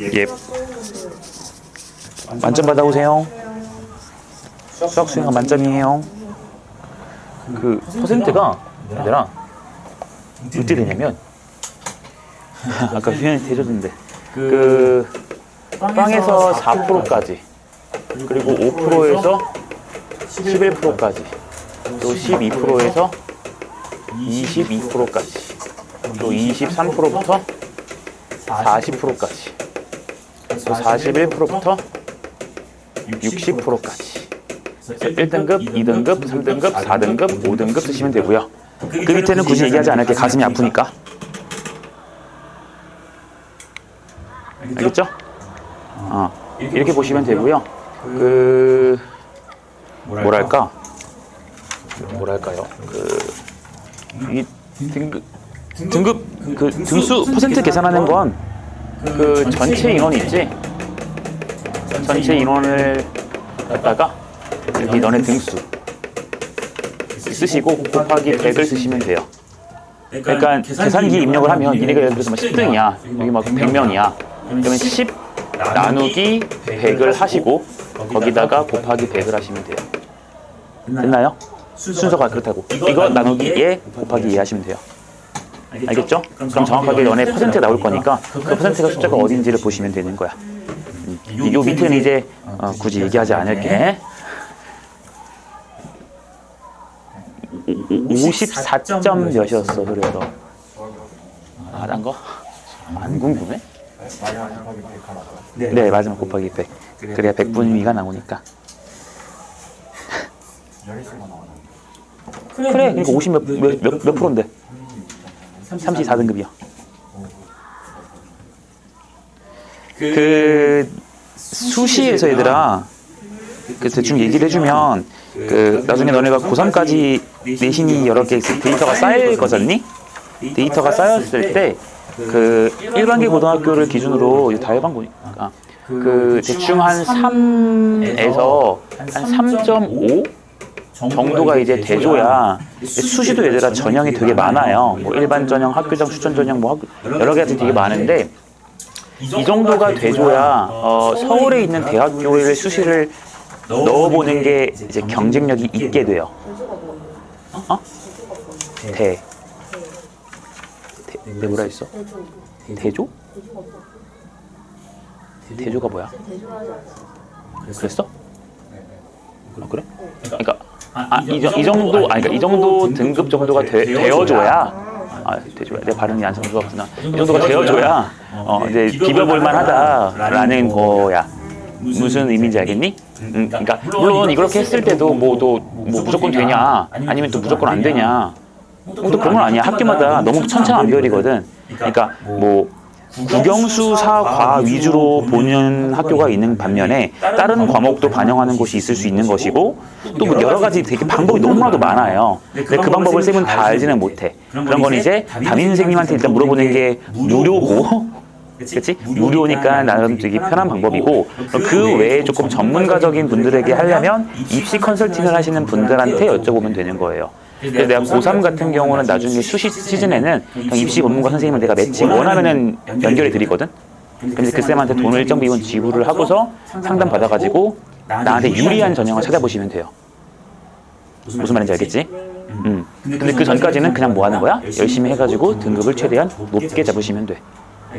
예. 만점 받아오세요. 수학 수행은 만점이에요. 그 퍼센트가 얘들아 어떻게 되냐면 아까 표현이 해줬는데 그 빵에서 4%까지 그리고 5%에서 11%까지 또 12%에서 22%까지 또 23%부터 40%까지 또 41%부터 60%까지 1등급, 2등급, 3등급, 4등급, 5등급 쓰시면 되고요. 그 밑에는 굳이 얘기하지 않을게. 가슴이 아프니까. 알겠죠? 이렇게 보시면 되고요. 뭐랄까요? 이 등급 등수 퍼센트 계산하는 건 전체 인원이 있지. 전체 인원을 갖다가 여기 너네 등수 쓰시고 곱하기 100을 쓰시면 돼요. 그러니까 계산기 입력을 하면 얘네가 예를 들어서 10등이야. 여기 막 100명이야. 그러면 10 나누기 100을 하시고 거기다가 곱하기 100을 하시면 돼요. 됐나요? 순서가 그렇다고. 이거 나누기 예 곱하기 예 하시면 돼요. 알겠죠? 그럼 정확하게 너네 퍼센트가 나올 거니까 그 퍼센트가 숫자가 어딘지를 보시면 되는 거야. 요 밑에는 이제 굳이 얘기하지 않을게. 54점 몇이었어, 그래서. 딴 거? 안 궁금해? 네, 마지막 곱하기 100. 그래야 100분위가 나오니까. 그래, 그러니까 50 몇 프로인데? 34등급이야. 수시에서 얘들아, 대충 얘기를 해주면, 나중에 너네가 고3까지 내신이 여러 개 데이터가 쌓일 거잖니? 데이터가 쌓였을 때, 일반계 고등학교를 기준으로, 다 일반고니까, 대충 한 3에서 한 3.5? 정도가 이제 돼줘야, 수시도 얘들아 전형이 되게 많아요. 뭐 일반 전형, 학교 전형, 추천 전형, 뭐 여러 가지 되게 많은데, 이 정도가 돼줘야 서울에 있는 대학교의 수시를 넣어보는 게 이제 경쟁력이 있게 돼요. 내 뭐라 했어? 대조? 대조가 뭐야? 그랬어? 그래? 그러니까 이 정도 등급 정도가 되어줘야. 대조야. 내 발음이 안 좋았구나. 이 정도가 되어줘야 이제 비벼볼 만하다라는 거야. 무슨 의미인지 알겠니? 그러니까 물론 이렇게 했을 때도 뭐 무조건 되냐, 아니면 또 무조건 안 되냐, 또 그런 건 아니야. 학교마다 너무 천차만별이거든. 그러니까 뭐 국영수 사과 위주로 보는 학교가 있는 반면에 다른 과목도 반영하는 곳이 있을 수 있는 것이고, 또 뭐 여러 가지 되게 방법이 너무나도 많아요. 근데 그 방법을 쌤은 다 알지는 못해. 그런 건 이제 담임 선생님한테 일단 물어보는 게 무료고, 그렇지? 무료니까 나름 되게 편한 방법이고, 그 외에 조금 전문가적인 분들에게 하려면 입시 컨설팅을 하시는 분들한테 여쭤보면 되는 거예요. 그래서 내가 고3 같은 경우는 나중에 수시 시즌에는 입시 전문가 선생님을 내가 매칭 원하면은 연결해 드리거든. 근데 그 쌤한테 돈을 일정 비용 지불을 하고서 상담 받아가지고 나한테 유리한 전형을 찾아보시면 돼요. 무슨 말인지 알겠지? 근데 그 전까지는 그냥 뭐 하는 거야? 열심히 해가지고 등급을 최대한 높게 잡으시면 돼.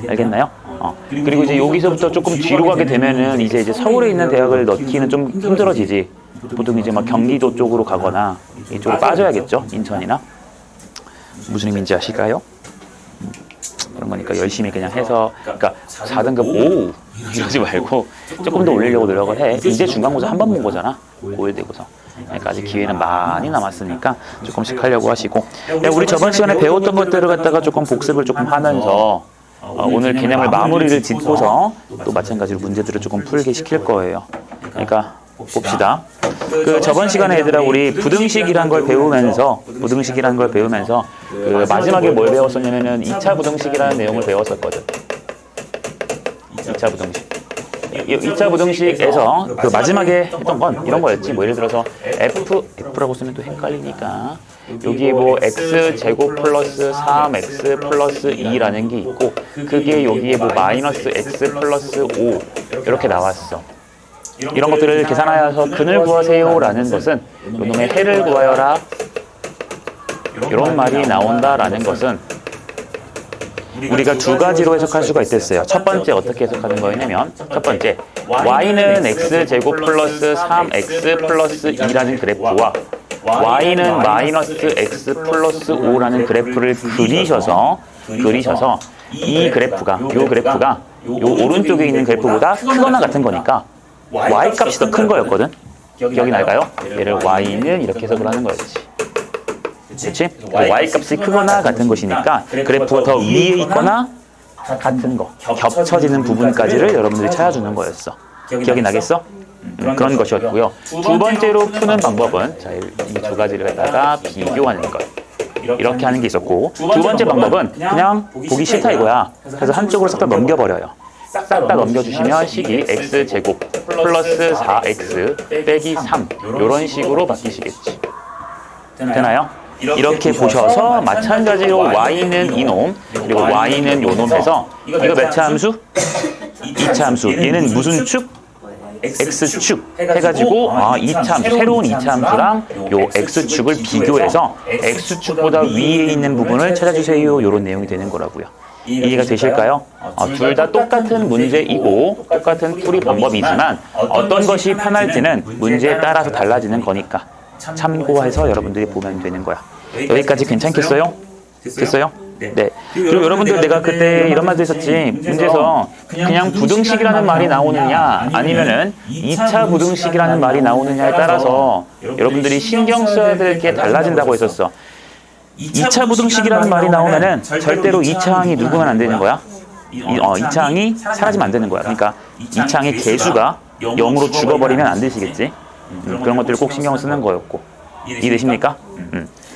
알겠나요? 그리고 이제 여기서부터 조금 뒤로 가게 되면은 이제 서울에 있는 대학을 넣기는 좀 힘들어지지. 보통 이제 막 경기도 쪽으로 가거나 이쪽으로 빠져야겠죠. 인천이나. 무슨 의미인지 아실까요? 그런 거니까 열심히 그냥 해서, 그러니까 4등급 오 이러지 말고 조금 더 올리려고 노력을 해. 이제 중간고사 한 번 본 거잖아. 고1 되고서. 그러니까 아직 기회는 많이 남았으니까 조금씩 하려고 하시고, 우리 저번 시간에 배웠던 것들을 갖다가 조금 복습을 조금 하면서 오늘 개념을 마무리를 짓고서 또 마찬가지로 문제들을 조금 풀게 시킬 거예요. 그러니까 봅시다. 저번 시간에 얘들아 우리 부등식이란 걸 배우면서 마지막에 뭘 배웠었냐면은 2차 부등식이라는 내용을 배웠었거든. 2차 부등식. 2차 부등식에서 마지막에 했던 건 이런 거였지. 뭐 예를 들어서 F라고 쓰면 또 헷갈리니까 여기에 뭐 x제곱 플러스 3x 플러스 2라는 게 있고 그게 여기에 뭐 마이너스 x 플러스 5 이렇게 나왔어. 이런 것들을 계산하여서 근을 구하세요 라는 것은 요놈의 해를 구하여라 이런 말이 나온다라는 것은 우리가 두 가지로 해석할 수가 있겠어요. 첫 번째 어떻게 해석하는 거였냐면 첫 번째 y는 x제곱 플러스 3x 플러스 2라는 그래프와 y는 마이너스 x 플러스 5라는 그래프를 그리셔서 이 그래프가 요 오른쪽에 있는 그래프보다 크거나 같은 거니까 y 값이 더 큰 거였거든. 기억이 날까요? 얘를 y는 이렇게 해석을 하는 거였지. 그렇지? y 값이 크거나 같은 것이니까 그래프가 더 위에 있거나 같은 거 겹쳐지는 부분까지를 여러분들이 찾아주는 거였어. 기억이 나겠어? 그런 것이었고요. 두 번째로 푸는 방법은 자, 이 두 가지를 갖다가 비교하는 것 이렇게 하는 게 있었고 두 번째 방법은 그냥 보기 싫다 이거야. 그래서 한쪽으로 싹 다 넘겨버려요. 싹 다 넘겨주시면 식이 x제곱 플러스 4x 빼기 3 이런 식으로 바뀌시겠지. 되나요? 이렇게 보셔서 마찬가지로 y는 이놈 그리고 y는 요놈 해서 이거 몇 차 함수? 2차 함수. 얘는 무슨 축? x축 해가지고 2차 함수, 새로운 2차 함수랑 요 x축을 비교해서 x축보다 위에 있는 부분을 찾아주세요 이런 내용이 되는 거라고요. 이해가 되실까요? 둘 다 똑같은 문제이고 똑같은 풀이 방법이지만 어떤 것이 편할지는 문제에 따라서 달라지는 거니까 참고해서 여러분들이 보면 되는 거야. 여기까지 괜찮겠어요? 됐어요? 네. 그리고 여러분들 내가 그때 이런 말도 했었지. 문제에서 그냥 부등식이라는 말이 나오느냐 아니면은 2차 부등식이라는 말이 나오느냐에 따라서 여러분들이 신경 써야 될 게 달라진다고 했었어. 2차 부등식이라는 말이 나오면은 절대로 2차항이 누구면 안 되는 거야? 2차항이 사라지면 안 되는 거야. 그러니까 2차항의 개수가 0으로 죽어버리면 안 되시겠지? 그런 것들을 꼭 신경을 쓰는 거였고. 이해되십니까?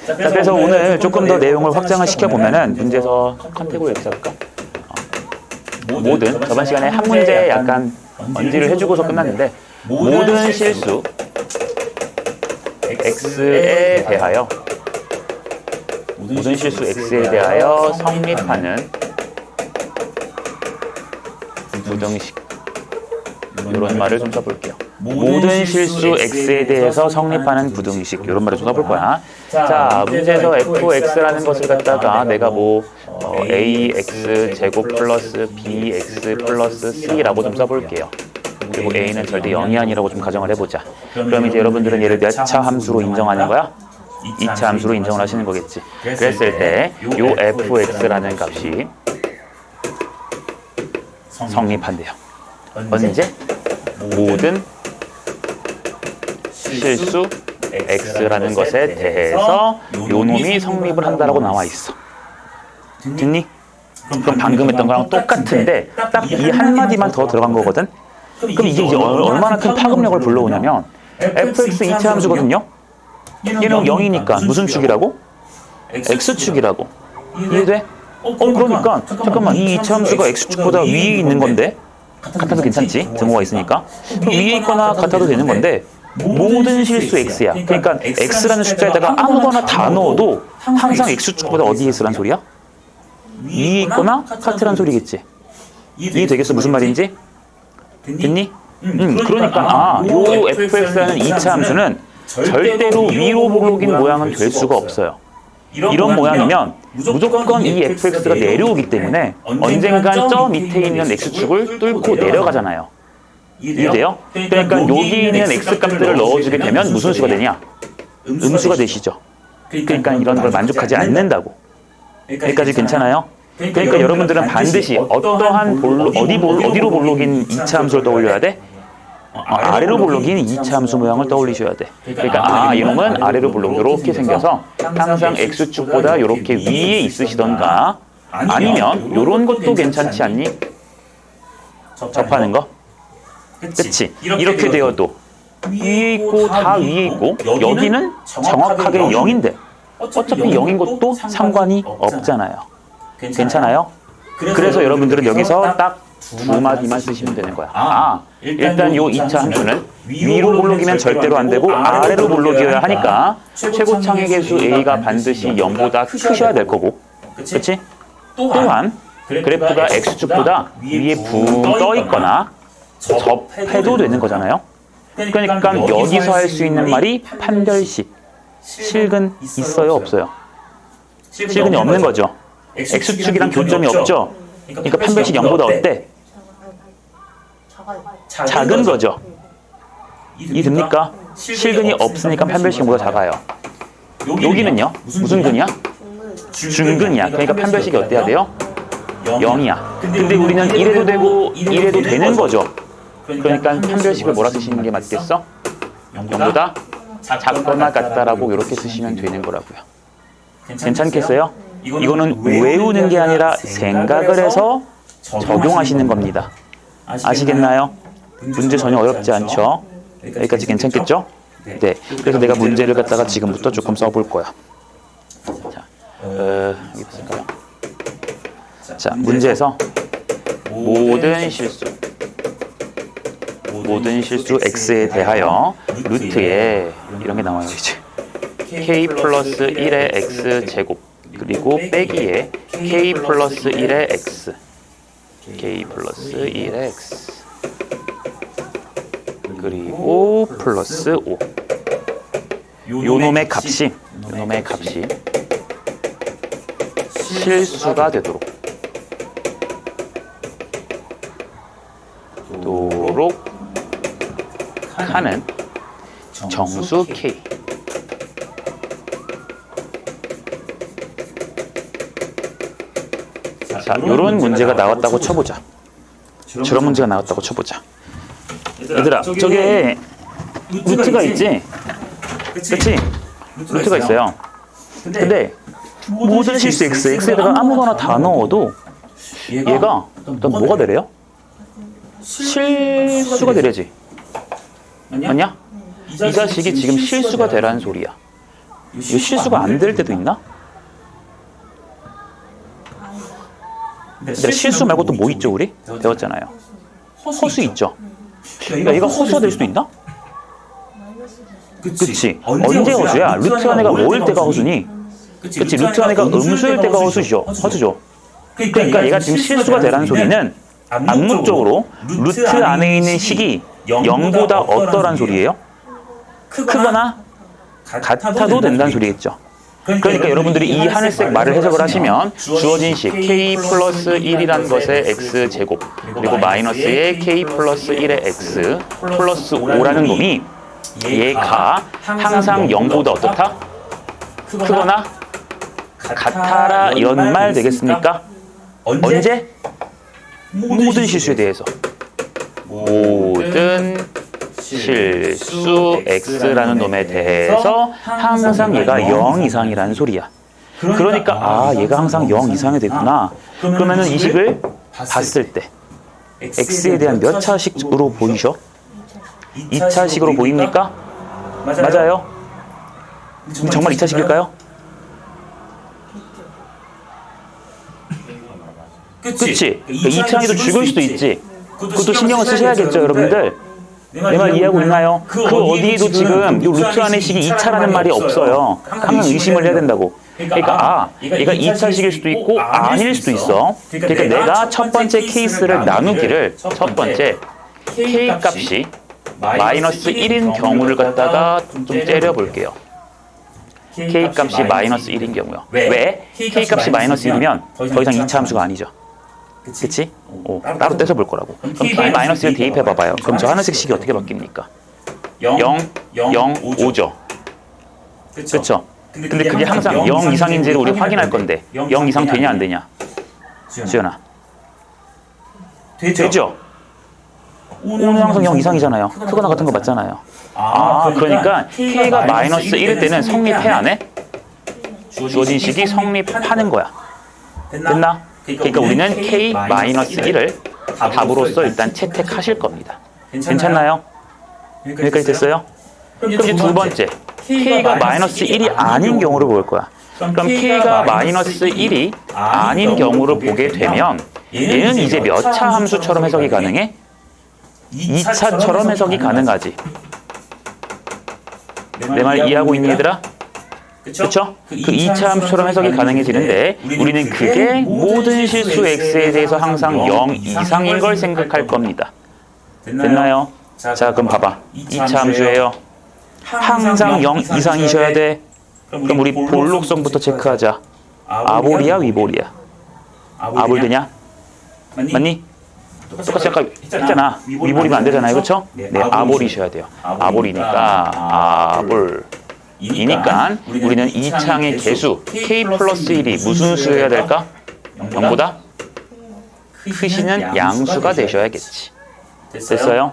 자, 그래서 오늘 조금 더 내용을 확장을 시켜보면은 문제에서 컨택으로 이렇게 잡을까? 모든 저번 시간에 한 문제 약간 언지를 해주고서 끝났는데 모든 실수 x에 대하여 성립하는 부등식 이런 말을 좀 써볼게요. 모든 실수 x에 대해서 성립하는 부등식 이런 말을 좀 써볼 거야. 자, 문제에서 fx라는 것을 갖다가 내가 뭐 ax 제곱 플러스 bx 플러스 c라고 좀 써볼게요. 그리고 a는 절대 0이 아니라고 좀 가정을 해보자. 그럼 이제 여러분들은 얘를 몇 차 함수로 인정하는 거야? 2차 함수로 인정을 하시는 거겠지. 그랬을 때 요 fx라는 값이 성립한대요. 언제? 모든 실수 x라는 것에 대해서 요 놈이 성립을 한다라고 나와 있어. 듣니? 그럼 방금 했던 거랑 똑같은데 딱 이 한마디만 더 들어간 거거든? 그럼 이게 이제 얼마나 큰 파급력을 불러오냐면 fx 2차 함수거든요? 얘는 0이니까 무슨 축이라고? x축이라고. 이해돼? 그러니까 잠깐만 이 2차 함수가 x축보다 위에 있는 건데 같아도 괜찮지? 등호가 있으니까. 그럼 위에 있거나 같아도 되는 건데 모든 실수 x야. 그러니까 x라는 숫자에다가 아무거나 다 넣어도 항상 x축보다 어디에 있으란 소리야? 위에 있거나 같으란 소리겠지. 이해되겠어? 무슨 말인지? 됐니? 그러니까 요 fx라는 2차 함수는 절대로 위로 볼록인 모양은 될 수가 없어요. 이런 모양이면 무조건 이 fx가 내려오기 때문에 언젠간 저 밑에 있는 x축을 뚫고 내려가잖아요. 이해돼요? 그러니까 여기 있는 x값들을 넣어주게 되면 무슨 수가 되냐? 음수가 되시죠. 그러니까 이런 걸 만족하지 않는다고. 여기까지 괜찮아요? 그러니까 여러분들은 반드시 어떠한 어디로 볼록인 2차 함수를 떠올려야 돼? 아래로 볼록인 2차 함수 모양을 떠올리셔야 돼. 그러니까 이놈은 아래로 볼록 이렇게 생겨서 항상 x축보다 이렇게 위에 있으시던가 아니면 이런 것도 괜찮지 않니? 접하는 거? 그치? 이렇게 되어도 위에 있고 다 위에 있고 여기는 정확하게 0인데 어차피 0인 것도 상관이 없잖아요. 괜찮아요? 그래서 여러분들은 여기서 딱 두 마디만 쓰시면 되는 거야. 일단 요 2차 함수는 위로 볼록이면 절대로 안 되고 아래로 볼록이어야 하니까 최고창의 개수 A가 반드시 0보다 크셔야 될 거고, 그치? 또한 그래프가 X축보다 위에 붕 떠 있거나 접해도 되는 거잖아요. 그러니까 여기서 할 수 있는 말이 판별식. 실근 있어요, 없어요? 실근이 없는 거죠. X축이랑 교점이 없죠. 그러니까 판별식 0보다 어때? 작은 거죠. 이해됩니까? 실근이 없으니까 판별식 0보다 작아요. 여기는요? 무슨 근이야? 중근이야. 그러니까 판별식이 어때야 돼요? 0이야. 근데 우리는 1해도 되고 1해도 되는 거죠. 그러니까 판별식을 뭐라 쓰시는 게 맞겠어? 0보다 작거나 같다라고 이렇게 쓰시면 되는 거라고요. 괜찮겠어요? 이거는 외우는 게 아니라 생각을 해서 적용하시는 겁니다. 아시겠나요? 문제 전혀 어렵지 않죠? 여기까지 괜찮겠죠? 네. 그래서 내가 문제를 갖다가 지금부터 조금 써볼 거야. 자, 여기 봤을까요? 자, 문제에서 모든 실수 x에 대하여 루트에 이런 게 나와요. 이제 k 플러스 1의 x 제곱 그리고 빼기에 k 플러스 1의 x 그리고 플러스 5 요놈의 값이 실수가 되도록 하는 정수 K. 자, 요런 문제가 나왔다고 쳐보자. 저런 문제가 나왔다고 쳐보자. 얘들아, 저게 루트가 있지? 그치? 루트가 있어요. 근데 모든 실수 x에다가 아무거나 다 넣어도 얘가 일단 뭐가 되래요? 실수가 되래지. 맞냐? 이 자식이 지금 실수가 되라는 소리야. 이 실수가 안 될 때도 있나? 근데 실수 말고 또 뭐 있죠, 우리? 배웠잖아요. 허수 있죠. 그러니까 얘가 허수가 될 수도 있나? 그치. 언제 허수야? 루트 안에가 뭐일 때가 허수니? 그치. 루트 안에가 음수일 때가 허수죠. 그러니까 얘가 지금 실수가 되라는 소리는 암묵적으로 루트 안에 있는 식이 0보다 어떠란 소리예요? 크거나 같아도 된다는 소리겠죠. 그러니까 여러분들이 이 하늘색 말을 해석을 하시면 주어진 식 k 플러스 1이라는 것의 x제곱 그리고 마이너스의 k 플러스 1의 x 플러스 5라는 놈이 얘가 항상 0보다 어떻다? 크거나 같아라 이런 말 되겠습니까? 언제? 모든 실수에 대해서. 모든 실수 x라는 놈에 대해서 항상 얘가 0 이상이라는 소리야. 그러니까 얘가 항상 0 이상이 되구나. 그러면은 이 식을 봤을 때 x에 대한 몇 차식으로 보이셔? 2차식으로 보입니까? 맞아요? 정말 2차식일까요? 그치? 2차항에도 죽을 수도 있지. 그것도 신경을 쓰셔야겠죠, 여러분들? 내 말 이해하고 있나요? 그 어디에도 지금 이 루트 안의 식이 2차라는 말이 없어요. 항상 의심을 해야 된다고. 그러니까 얘가 2차식일 수도 있고 아닐 수도 있어. 그러니까 내가 첫 번째 케이스를 나누기를 첫 번째 k 값이 마이너스 1인 경우를 갖다가 좀 때려볼게요. k 값이 마이너스 1인 경우요. 왜? k 값이 마이너스 1이면 더 이상 2차 함수가 아니죠. 그치? 따로 떼서 볼 거라고. 그럼 k-1을 대입해 봐봐요. 그럼 저 하늘색 식이 어떻게 바뀝니까? 0, 0, 5죠. 그쵸? 근데 그게 항상 0 이상인지를 우리 확인할 건데 0 이상 되냐 안 되냐? 지연아. 되죠? 오는 항상 0 이상이잖아요. 크거나 같은 거 맞잖아요. 그러니까 k가 마이너스 1일 때는 성립해 안 해? 주어진 식이 성립하는 거야. 됐나? 그러니까 우리는 k-1을 답으로서 일단 채택하실 겁니다. 괜찮나요? 여기까지 됐어요? 그럼 이제 두 번째, k가 마이너스 1이 아닌 경우를 볼 거야. 그럼 k가 마이너스 1이 아닌 경우를 보게 되면 얘는 이제 몇 차 함수처럼 해석이 가능해? 2차처럼 해석이 가능하지. 내 말 이해하고 있니 얘들아? 그쵸? 그 2차 함수처럼 해석이 가능해지는데 우리는 그게 모든 실수 x에 대해서 항상 0 이상인 걸 생각할 겁니다. 됐나요? 자, 그럼 봐봐. 2차 함수예요. 항상 0 이상이셔야 돼. 그럼 우리 볼록성부터 체크하자. 아볼이야, 위볼이야? 아볼 되냐? 맞니? 똑같이 아까 했잖아. 위볼이면 안 되잖아요. 그쵸? 네, 아볼이셔야 돼요. 아볼이니까 아볼. 이니까 우리는 이 창의 개수 k 플러스 1이 무슨 수여야 될까? 0보다 크시는 양수가 되셔야겠지. 됐어요?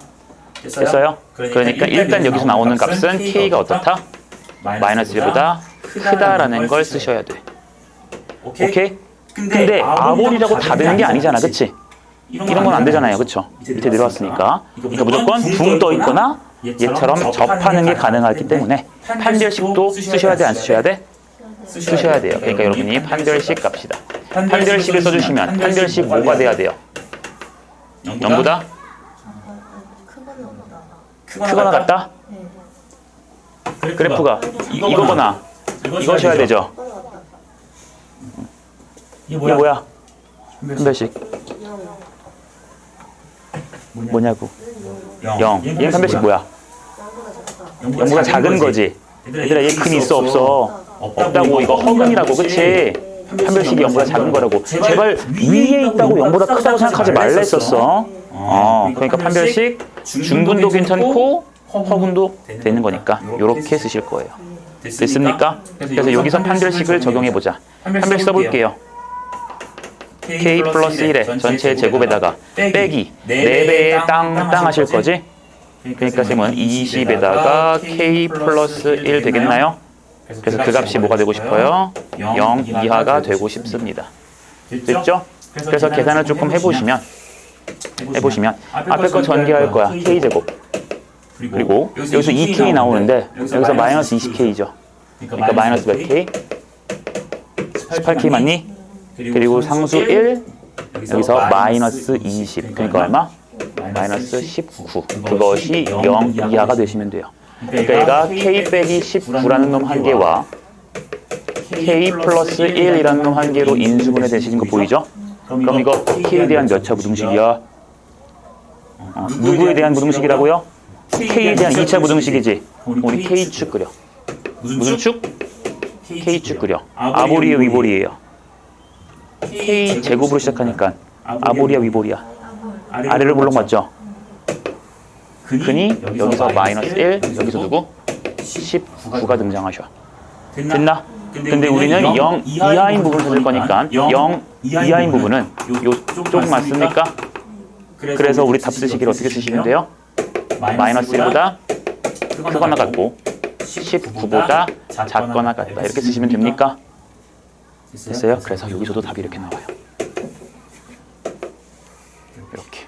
됐어요? 그러니까 일단 여기서 나오는 값은 k가 어떻다? 마이너스 1보다 크다라는 걸 쓰셔야 돼. 오케이? 근데 아볼이라고 다 되는 게 아니잖아. 그치? 이런 건 안 되잖아요. 그쵸? 밑에 내려왔으니까. 그러니까 무조건 붕 떠 있거나 얘처럼 접하는 게 가능하기 때문에 판별식도 쓰셔야 돼, 안 쓰셔야 돼? 쓰셔야 돼요. 그러니까 여러분이 판별식 갑시다. 판별식을 써주시면 판별식 뭐가 돼야 돼요? 0보다? 크거나 같다? 그래프가 이거거나 이거셔야 되죠? 이게 뭐야? 판별식 뭐냐고? 0. 얘는 판별식 뭐야? 0보다 작은 거지. 얘들아, 얘 근 있어 없어? 없다고. 이거 허근이라고. 그치? 판별식이 0보다 작은 거라고. 제발 위에 있다고 0보다 크다고 생각하지 말라 했었어. 그러니까 판별식 중근도 괜찮고 허근도 되는 거니까 이렇게 쓰실 거예요. 됐습니까? 그래서 여기서 판별식을 적용해보자. 판별식 써볼게요. k 플러스 1의 전체 제곱에다가 빼기 4배에 땅 하실 거지? 그러니까 쌤은 20에다가 k 플러스 1 되겠나요? 그래서 그 값이 뭐가 되고 싶어요? 0 이하가 되고 싶습니다. 됐죠? 그래서 계산을 조금 해보시면 앞에 거 전개할 거야. k제곱. 그리고 여기서 2k 나오는데 여기서 마이너스 20k죠. 그러니까 마이너스 몇 k? 18k 맞니? 그리고 상수 1 여기서 마이너스 20 그러니까 얼마? 마이너스 19 그것이 0 이하가 되시면 돼요. 그러니까 얘가 k 빼기 19라는 놈 한 개와 k 플러스 1이라는 놈 한 개로 인수분해 되시는 거 보이죠? 그럼 이거 k에 대한 몇 차 부등식이야? 누구에 대한 부등식이라고요? k에 대한 2차 부등식이지. 우리 k축 그려. 무슨 축? k축 그려. 아볼이에요, 위볼이에요? k 제곱으로 시작하니까 아볼이야, 위볼이야? 아래로 볼록 맞죠? 근이 여기서 마이너스 1, 여기서 누구? 19가 등장하셔. 됐나? 근데 우리는 0 이하인 부분을 찾을 거니까 0 이하인 부분은 요쪽 맞습니까? 그래서 우리 답 쓰시기를 어떻게 쓰시면 돼요? 마이너스 1보다 크거나 같고 19보다 작거나 같다. 이렇게 쓰시면 됩니까? 됐어요? 그래서 여기서도 답이 이렇게 나와요. 이렇게.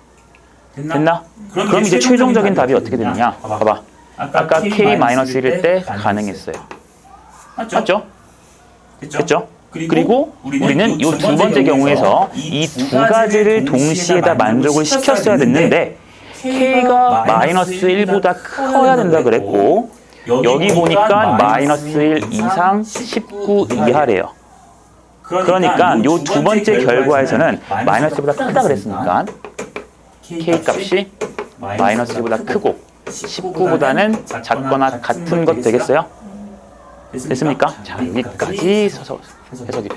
됐나? 그럼 이제 최종적인 답이 어떻게 되느냐? 봐봐. 아까 k-1일 때 가능했어요. 맞죠? 됐죠? 그리고 우리는 이 두 번째 경우에서 이 두 가지를 동시에 다 만족을 시켰어야 됐는데 k가 마이너스 1보다 커야 된다 그랬고 여기 보니까 마이너스 1 이상 19 이하래요. 그러니까 이 두 번째 결과에서는 마이너스 1보다 크다 그랬으니까 k 값이 마이너스 1보다 크고 19보다는 작거나 같은 것 되겠어요? 됐습니까? 자, 여기까지 해석이 돼.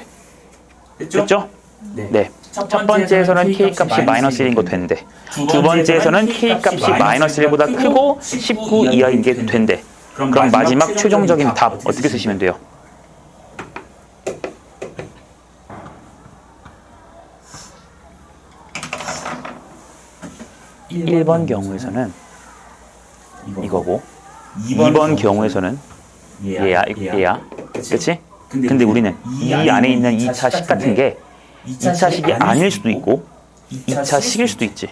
됐죠? 네. 첫 번째에서는 k 값이 마이너스 1인 거 된대. 두 번째에서는 k 값이 마이너스 1보다 크고 19 이하인 게 된대. 그럼 마지막 최종적인 답 어떻게 쓰시면 돼요? 일 번 경우에서는 이거고 2번 경우에서는 얘야. 그치? 근데 우리는 이 안에 있는 2차식 같은 게 2차식이 아닐 수도 있고 2차식일 수도 있지.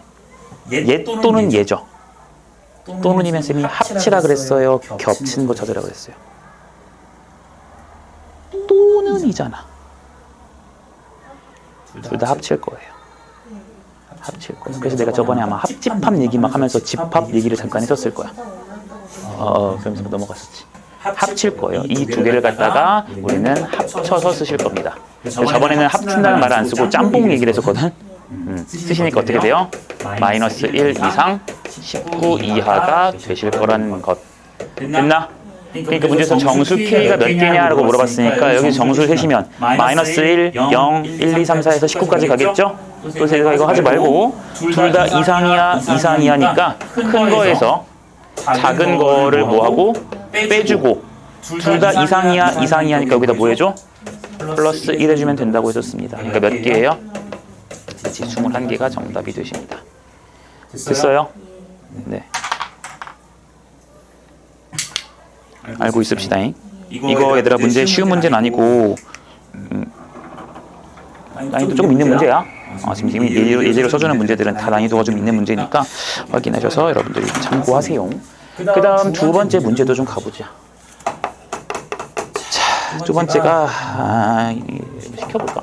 얘 또는 얘죠. 또는이면 쌤이 합치라 그랬어요? 겹친 거 찾으라 그랬어요? 또는이잖아. 둘 다 합칠 거예요. 합칠 거예요. 그래서 내가 저번에 아마 합집합 얘기 막 하면서 집합 얘기를 잠깐 했었을 거야. 그러면서 넘어갔었지. 합칠 거예요. 이 두 개를 갖다가 우리는 합쳐서 쓰실 겁니다. 저번에는 합친다는 말을 안 쓰고 짬뽕 얘기를 했었거든. 쓰시니까 어떻게 돼요? 마이너스 1 이상 19 이하가 되실 거라는 것. 됐나? 그러니까 문제에서 정수 K가 몇 개냐라고 물어봤으니까 여기 정수를 세시면 마이너스 1, 0, 1, 2, 3, 4에서 19까지 가겠죠? 또 제가 이거 하지 말고 둘 다 이상이하니까 큰 거에서 작은 거를 뭐하고 빼주고 둘 다 이상이하니까 여기다 뭐 해줘? 플러스 1 해주면 된다고 해줬습니다. 그러니까 몇 개예요? 그렇지, 21개가 정답이 되십니다. 됐어요? 네. 알고 있읍시다. 이거 얘들아 문제 쉬운 문제는 아니고 난이도 조금 있는 문제야. 지금 예제로 써주는 문제들은 다 난이도가 좀 있는 문제니까 확인하셔서 여러분들이 참고하세요. 그 다음 두 번째 문제도 좀 가보자. 자, 두 번째가 시켜볼까?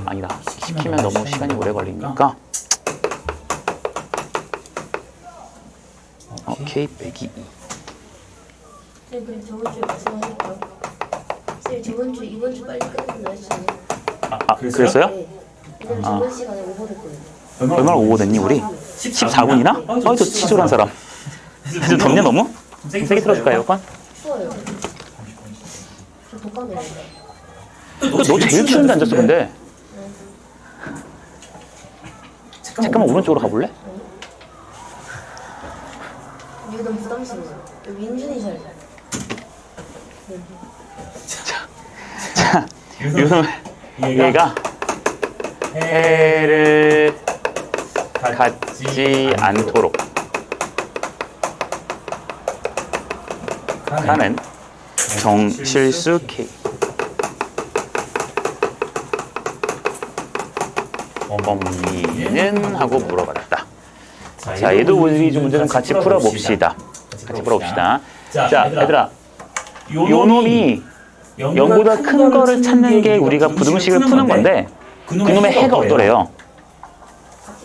아니다. 시키면 너무 시간이 오래 걸리니까 K 빼기 2. 네, 그럼 저번 주에 말씀하셨죠? 쌤, 저번 주, 이번 주 빨리 끝낸다 했잖아요. 그랬어요? 네. 왜냐면 저번 시간에 오버됐거든요. 얼마나 오버됐니 우리? 14분이나? 저 치졸한 사람. 좀 덥냐 너무? 좀 세게 틀어줄까요 에어컨? 추워요. 저 독감이에요. 너 제일 추운데 앉았어 근데. 잠깐만 오른쪽으로 가볼래? 이거 너무 부담스러워요. 민준이 잘. 자, 요즘 얘가 해를 갖지 않도록 하는 정실수 K. 범위는 하고 물어봤다. 자, 얘도 우리 좀 문제 좀 같이 풀어봅시다. 자, 얘들아, 요 놈이 0보다 큰 거를 찾는 게 우리가 부등식을 푸는 건데 그놈의 해가 없더래요.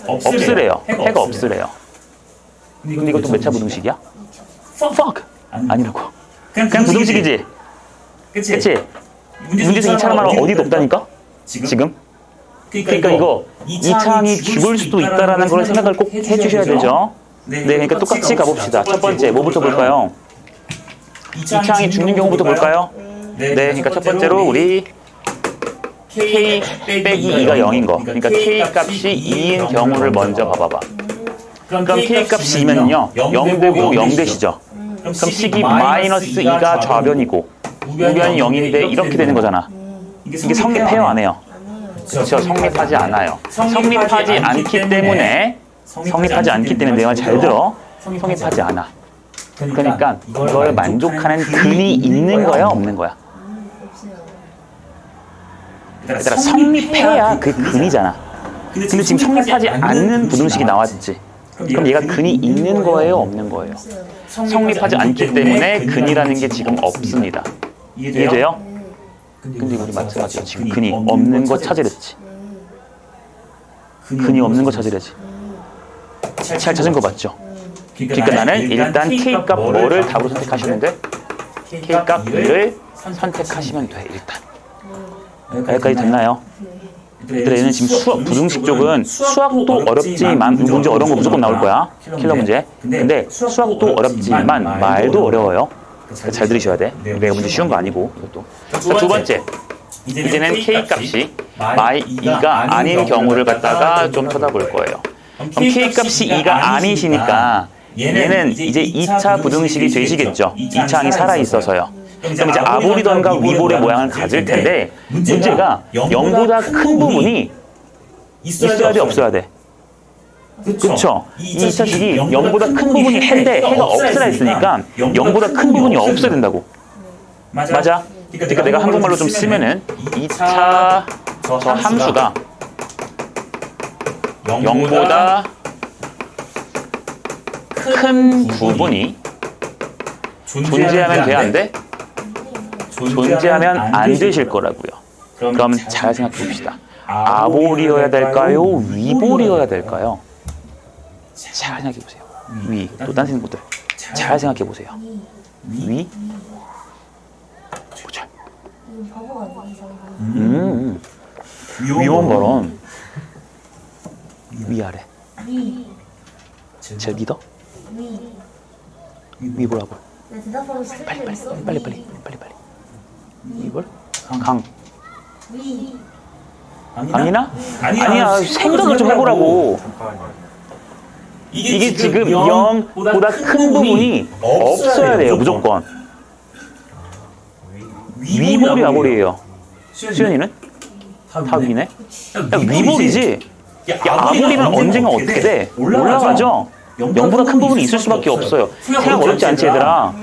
없으래요. 해가 없으래요. 근데 이것도 몇 차 부등식이야? fuck! 아니라고. 그냥 부등식이지? 그치? 문제에서 2차란 말은 어디도 없다니까? 지금? 그러니까 이거 2차항이 죽을 수도 있다는 걸 생각을 꼭 해주셔야 되죠. 네, 그러니까 똑같이 가봅시다. 첫 번째, 뭐부터 볼까요? 2차항이 죽는 경우부터 볼까요? 네, 그러니까 첫 번째로 우리 K 빼기 2가 0인 거. 그러니까 K 값이 2인 경우를 먼저 봐봐봐. 그럼 K 값이 2면요, 0 되고 0 되시죠? 그럼 식이 마이너스 2가 좌변이고 우변이 0인데 이렇게 되는 거잖아. 이게 성립해요, 안 해요? 그렇죠, 성립하지 않아요. 성립하지 않기 때문에 내 말 잘 들어. 성립하지 않아. 그러니까 이거에 만족하는 근이 있는 거야, 없는 거야? 얘들아, 성립해야 그 근이잖아. 근데 지금 성립하지 않는 부등식이 나왔지. 그럼 얘가 근이 있는 거예요, 없는 거예요? 성립하지 않기 때문에 근이라는 게 지금 없습니다. 이해돼요? 근데 우리 마찬가지야. 지금 근이 없는 거 찾으랬지. 근이 없는 거 찾으래지. 잘 찾은 거 맞죠? 그러니까 나는 일단 K값 뭐를 답으로 선택하시면 돼? K값 2를 선택하시면 돼, 일단. 여기까지 됐나요? 얘들아, 얘는 지금 수학, 부등식 쪽은 수학도 어렵지만 문제 어려운 거 무조건 나올 거야. 킬러 문제. 근데 수학도 어렵지만 말도 어려워요. 잘 들으셔야 돼. 내가 문제 쉬운 거 아니고 이것도. 자, 두 번째. 이제는 K값이 마이2가 아닌 경우를 갖다가 좀 쳐다볼 거예요. 그럼 K값이 2가 아니시니까 얘는 이제 2차 부등식이 되시겠죠. 2차항이 살아있어서요. 그럼 이제 아볼이던가 위볼의 모양을 가질 텐데 문제가 0보다 큰 부분이 있어야 돼, 없어야 돼? 그쵸? 2차 식이 0보다 큰 부분이 해인데 해가 없으라 했으니까 0보다 큰 부분이 없어야 된다고. 맞아? 그러니까 내가 한국말로 좀 쓰면은 2차 저 함수가 0보다 큰 부분이 존재하면 돼, 안 돼? 존재하면 안 되실 거라고요. 그럼 잘 생각해 봅시다. 아볼이어야 될까요? 위볼이어야 될까요? 잘 생각해 보세요. 위. 또 딴 친구들 잘 생각해 보세요. 위. 보자. 이건 바보가 아니야. 위원 발언. 위아래. 위. 제 리더? 위. 위볼하고. 내 대답하고 스텝 있어? 빨리. 위볼? 강. 위. 강이나? 아니야. 생각을 좀 해보라고. 이게 지금 0보다 큰 부분이 없어야 돼요. 무조건. 위볼이 아볼이에요. 수현이는? 다 위네? 야, 위볼이지? 야, 아볼이면 언젠가 어떻게 돼? 올라가죠? 0보다 큰 부분이 있을 수밖에 없어요. 생각 어렵지 않지, 얘들아?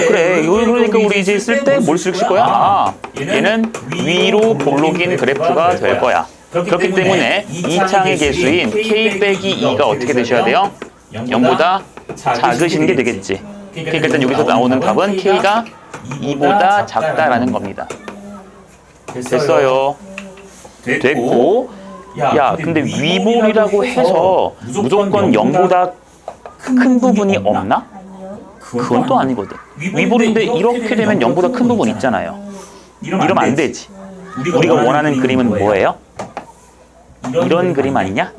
그래. 그러니까 우리 이제 쓸 때 뭘 쓸 거야? 아, 얘는 위로 볼록인 그래프가 될 거야. 그렇기 때문에 이 창의 개수인 k 빼기 2가 어떻게 되셔야 돼요? 0보다 작으신 게 되겠지. 그러니까 일단 여기서 나오는 값은 k가 2보다 작다라는 겁니다. 됐어요. 됐고, 야, 근데 위볼이라고 해서 무조건 0보다 큰 부분이 없나? 그건 또 아니거든. 위볼인데 이렇게 되면 0보다 큰 부분 있잖아요. 이러면 안 되지. 우리가 원하는 그림은 뭐예요? 이런 그림 아니냐?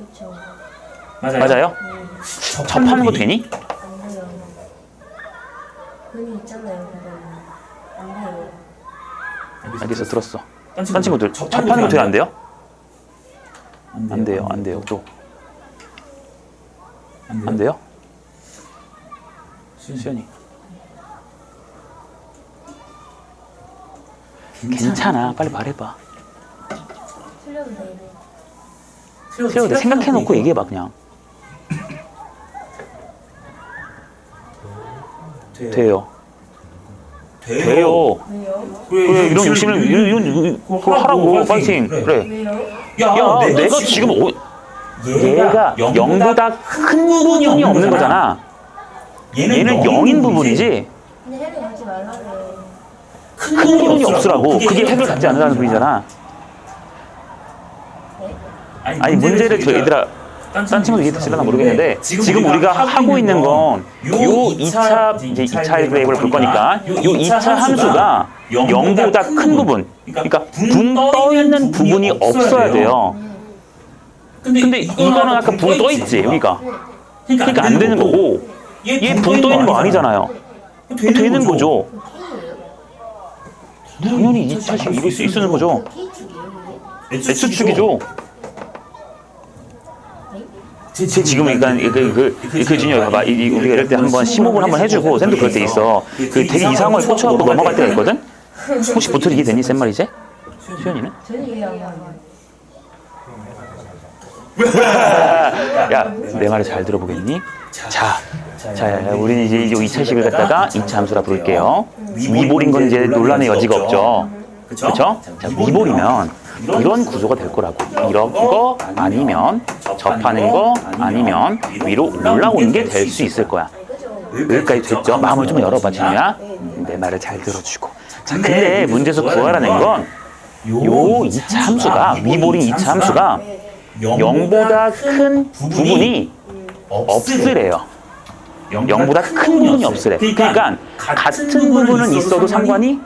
맞아요? 접하는 거 되니? 안 돼요. 그림이 있잖아요. 그거는. 안 돼요. 알겠어, 들었어. 딴 친구들 접하는 거 돼요, 안 돼요? 안 돼요. 또 안 돼요? 수연이. 괜찮아, 빨리 말해봐. 틀려도 돼. 틀려도 돼. 생각해놓고 얘기해봐 그냥. 돼요. 왜요? 그래, 이런 욕심을 이런 하라고. 파이팅. 그래. 왜요? 야, 내가 지금 얘가 0보다 큰 부분이 없는 거잖아. 얘는 0인 부분이지 근데 핵을 갖지 말라고. 큰 부분이 없으라고. 그게 핵을 갖지 않으라는 소리잖아. 아니, 문제를 얘들아, 딴 친구들 이해됐을려나 모르겠는데 지금 우리가 하고 있는 건 요 2차 이제 2차 그래프를 볼 거니까 요 2차 함수가 0보다 큰 부분, 그러니까 붕 떠 있는 부분이 없어야 돼요. 근데 이거는 아까 붕 떠 있지 여기가. 그러니까 안 되는 거고, 얘 붕 떠 있는 거 아니잖아요. 되는 거죠. 당연히 2차식 이럴 수 있는 거죠. X축이죠. 지금 그러니까 그 준이야 봐봐. 우리가 이럴 때 한번 심호흡을 한번 해주고, 쌤도 그럴 때 있어. 그 되게 이상한 걸 꽂혀갖고 넘어갈 때가 있거든. 혹시 보통 이게 되니 쌤 말이지? 수현이는? 저는 이해한 거 아니야. 야, 내 말을 잘 들어보겠니? 자, 우리는 이제 이 2차식을 갖다가 2차 함수라 부를게요. 위볼인 건 이제 논란의 여지가 없죠. 그렇죠? 자, 위볼이면 이런 구조가 될 거라고. 이런 거 아니면 접하는 거 아니면 위로 올라오는 게 될 수 있을 거야. 여기까지 됐죠? 마음을 좀 열어봐, 진우야. 내 말을 잘 들어주고. 자, 근데 문제에서 구하라는 건 요 2차 함수가, 위볼인 2차 함수가 0보다 큰 부분이 없으래요. 0보다 큰 부분이 없으래. 그러니까 같은 부분은 있어도 상관이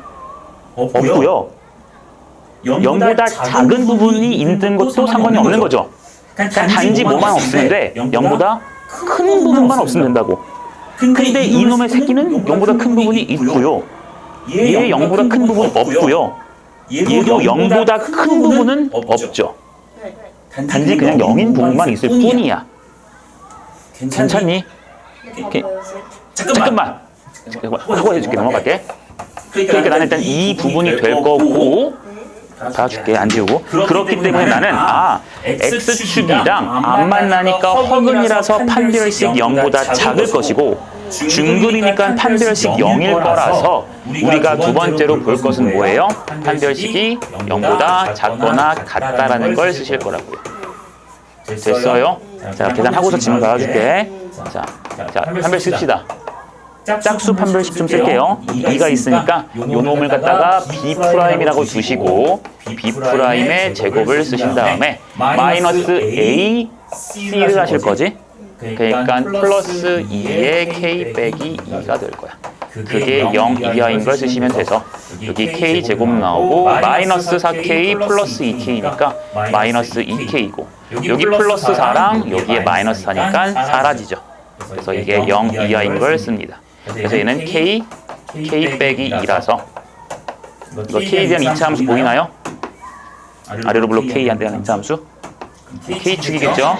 없고요. 0보다 작은 부분이 있는 것도 상관이 없는 거죠. 그러니까 단지 뭐만 없으면 돼? 0보다 큰 부분만 없으면 된다고. 근데 이놈의 새끼는 0보다 큰 부분이 있고요. 얘 0보다 큰 부분 없고요. 얘도 0보다 큰 부분은 없죠. 단지 그냥 0인 부분만 있을 뿐이야. 괜찮니? 잠깐만. 하고 해줄게. 넘어갈게. 그러니까 나는 일단 이 부분이 될 거고, 다 줄게. 안 지우고. 그렇기 때문에 나는 X축이랑 안 만나니까 허근이라서 판별식 0보다 작을 것이고, 중근이니까 판별식 0일 거라서 우리가 두 번째로 볼 것은 뭐예요? 판별식이 0보다 작거나 같다라는 걸 쓰실 거라고요. 됐어요? 자, 계산하고서 질문 받아줄게. 자, 판별 씁시다. 짝수 판별식 좀 쓸게요. 2가 있으니까 요 놈을 갖다가 B'이라고 두시고 B'의 제곱을 쓰신 다음에 마이너스 A, C를 하실 거지? 그러니까 플러스 2의 K 빼기 2가 될 거야. 그게 0 이하인 걸 쓰시면 돼서 여기 K 제곱 나오고 마이너스 4K 플러스 2K니까 마이너스 2K고 여기 플러스 4랑 여기에 마이너스 4니까 사라지죠. 그래서 이게 0 이하인 걸 씁니다. 그래서 얘는 K 빼기 2라서 이거 K에 대한 2차 함수 보이나요? 아래로 불러 K에 대한 2차 함수 K축이겠죠?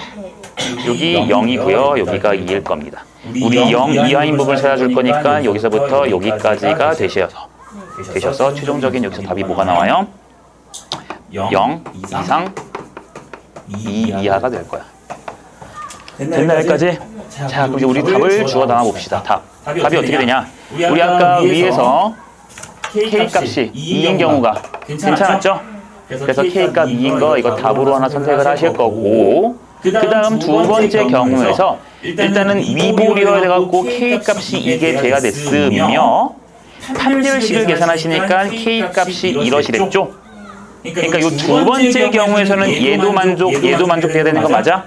여기 0이고요. 여기가 2일 겁니다. 우리 0 이하인 부분을 찾아줄 거니까 여기서부터 여기까지가 되셔서 최종적인 여기서 답이 뭐가 나와요? 0 이상 2 이하가 될 거야. 됐나 여기까지? 자, 그럼 이제 우리 답을 주워 담아 봅시다. 답이 어떻게 되냐? 우리 아까 위에서 K 값이 2인 경우가 괜찮았죠? 그래서 K 값 2인 거 이거 답으로 하나 선택을 하실 거고 그 다음 두 번째 경우에서 일단은 위볼이어야 돼갖고 K 값이 이게 돼야 됐으며 판별식을 계산하시니까 K 값이 이러시랬죠? 그러니까 이 두 번째 경우에서는 얘도 만족돼야 되는 거 맞아?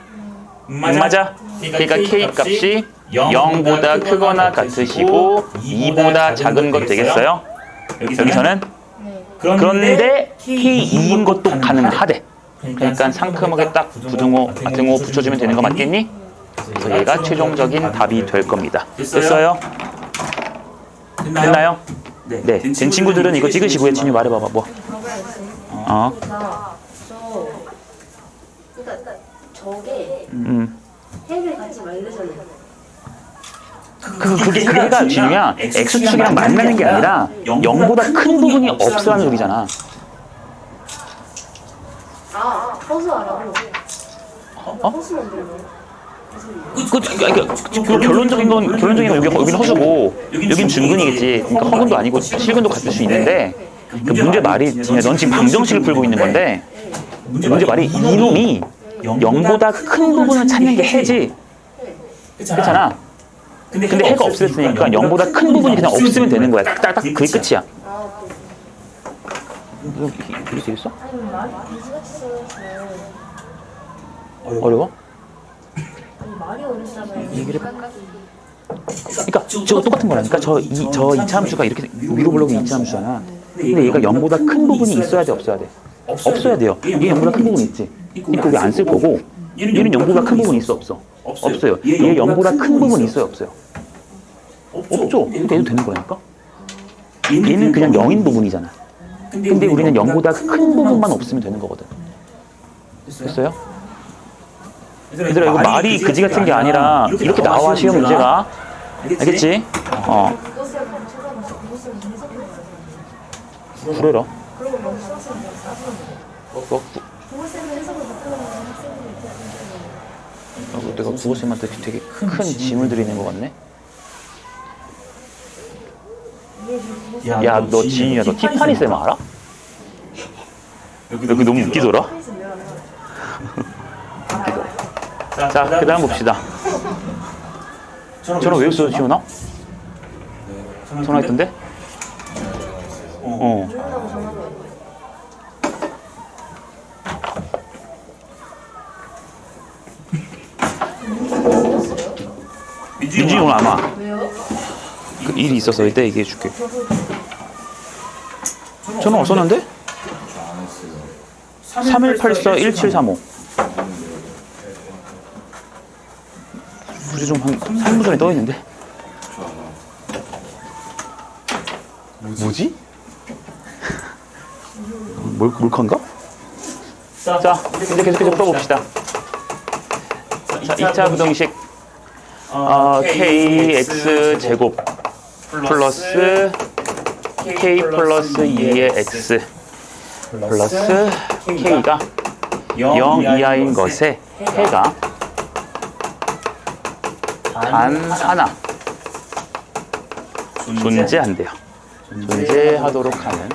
맞아? 그러니까 K 값이 0보다 크거나 같으시고 2보다 작은 것 되겠어요? 여기서는? 그런데 K2인 것도 가능하대. 그러니까 상큼하게 딱 등호 붙여주면 되는 거 맞겠니? 그래서 얘가 최종적인 답이 될 겁니다. 됐어요? 됐나요? 네. 된 친구들은 이거 찍으시고요. 진유 말해봐봐. 뭐? 그러니까 저게 해를 같이 만들잖아요. 그게가 진유야. X축이랑 만나는 게 아니라 0보다 큰 부분이 없어라는 소리잖아. 허수 하라고. 허수 만들어. 결론적인 건 여기는 허수고 여긴 준근이겠지. 그러니까 허근도 아니고 실근도 같을 수 있는데 그 문제 말이 넌 지금 방정식을 풀고 있는 건데 문제 말이 이놈이 0보다 큰 부분을 찾는 게 해지. 그렇잖아. 근데 해가 없어졌으니까 0보다 큰 부분이 그냥 없으면 되는 거야. 딱 그게 끝이야. 이게 되겠어? 아니 말이 돼지같이 써서 어려워? 아니 말이 어렵다면 얘기를 그러니까 저거 똑같은 거라니까. 저 2차 함수가 이렇게 위로 블록이 2차 함수잖아. 근데 얘가 0보다 큰 부분이 있어야 돼, 없어야 돼? 없어야 돼요. 얘 0보다 큰 부분이 있지. 그러니까 우리 안 쓸 거고 얘는 0보다 큰 부분이 있어, 없어? 없어요. 얘 0보다 큰 부분이 있어요, 없어요? 없죠. 근데 얘도 되는 거라니까. 얘는 그냥 0인 부분이잖아. 근데 우리는 0보다 큰 부분만 없으면 되는 거거든. 됐어요? 얘들아 이거 말이 그지 같은 게 아니라 이렇게 나와 시험 문제가. 알겠지? 그래라. 내가 국어쌤한테 되게 큰 짐을 드리는 것 같네. 야, 너 지인이야. 너 티파니 쌤 알아? 여기 너무 웃기더라. 웃기더라. 자, 그 다음 봅시다. 전화 왜 없어, 지훈아? 전화했던데? 민준이 오늘 안 와. 왜요? 그 일이 있어서 이따 얘기해 줄게. 전화 왔었는데? 3184-1735. 굳이 좀 한 3분 전에 떠 있는데. 뭐지? 몰카인가? 자, 이제 계속해서 풀어봅시다. 자, 2차 부등식. KX 제곱 플러스 K 플러스 2의 X 플러스 K가 0 이하인 것에 해가 단 하나 존재한대요. 존재하도록 하는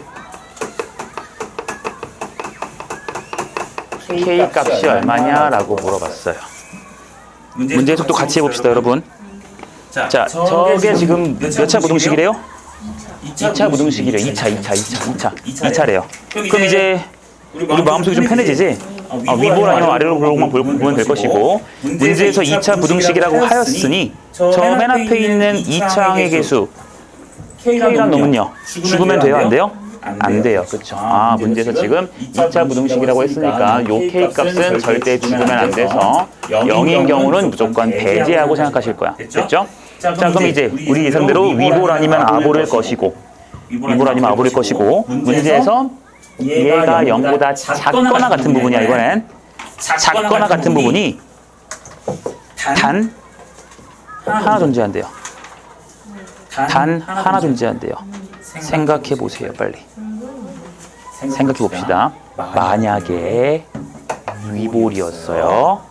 K 값이 얼마냐라고 물어봤어요. 문제 해석도 같이 해봅시다, 여러분. 자, 저게 지금 몇 차 부등식이래요? 2차 부등식이래요. 2차래요. 그럼 이제 우리 마음속이 좀 편해지지? 위볼 아니면 아래로 블록만 보면 될 것이고, 문제에서 2차 부등식이라고 하였으니 저 맨 앞에 있는 2차항의 개수 K란 놈은요, 죽으면 돼요? 안 돼요? 안 돼요. 그렇죠. 문제에서 지금 2차 부등식이라고 했으니까 요 K 값은 절대 죽으면 안 돼서 0인 경우는 무조건 배제하고 생각하실 거야. 됐죠? 자, 그럼 이제 우리 예상대로 위볼 아니면 아볼일 것이고, 문제에서 얘가 0보다 작거나 같은 부분이야. 이번엔 작거나 같은 부분이 단 하나 존재한대요. 단 하나 존재한대요. 생각해 보세요, 빨리. 생각해 봅시다. 만약에 위볼이었어요.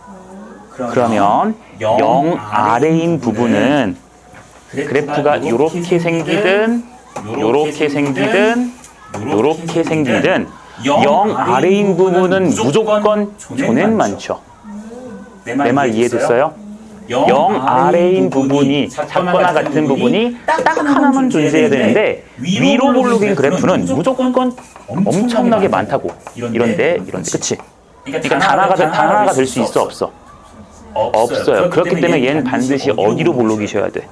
그러면 0 아래인 부분은 그래프가 이렇게 생기든 요렇게 생기든 0 아래인 부분은 무조건 존엔 많죠. 내 말 이해됐어요? 0 아래인 부분이 작거나 같은 부분이 딱 하나만 존재해야 되는데 위로 볼록인 그래프는 무조건 엄청나게 많다고. 이런데 그치? 그러니까 단 하나가 될 수 있어, 없어? 없어요. 그렇기 때문에 얘는 반드시 어디로 볼록이셔야 돼?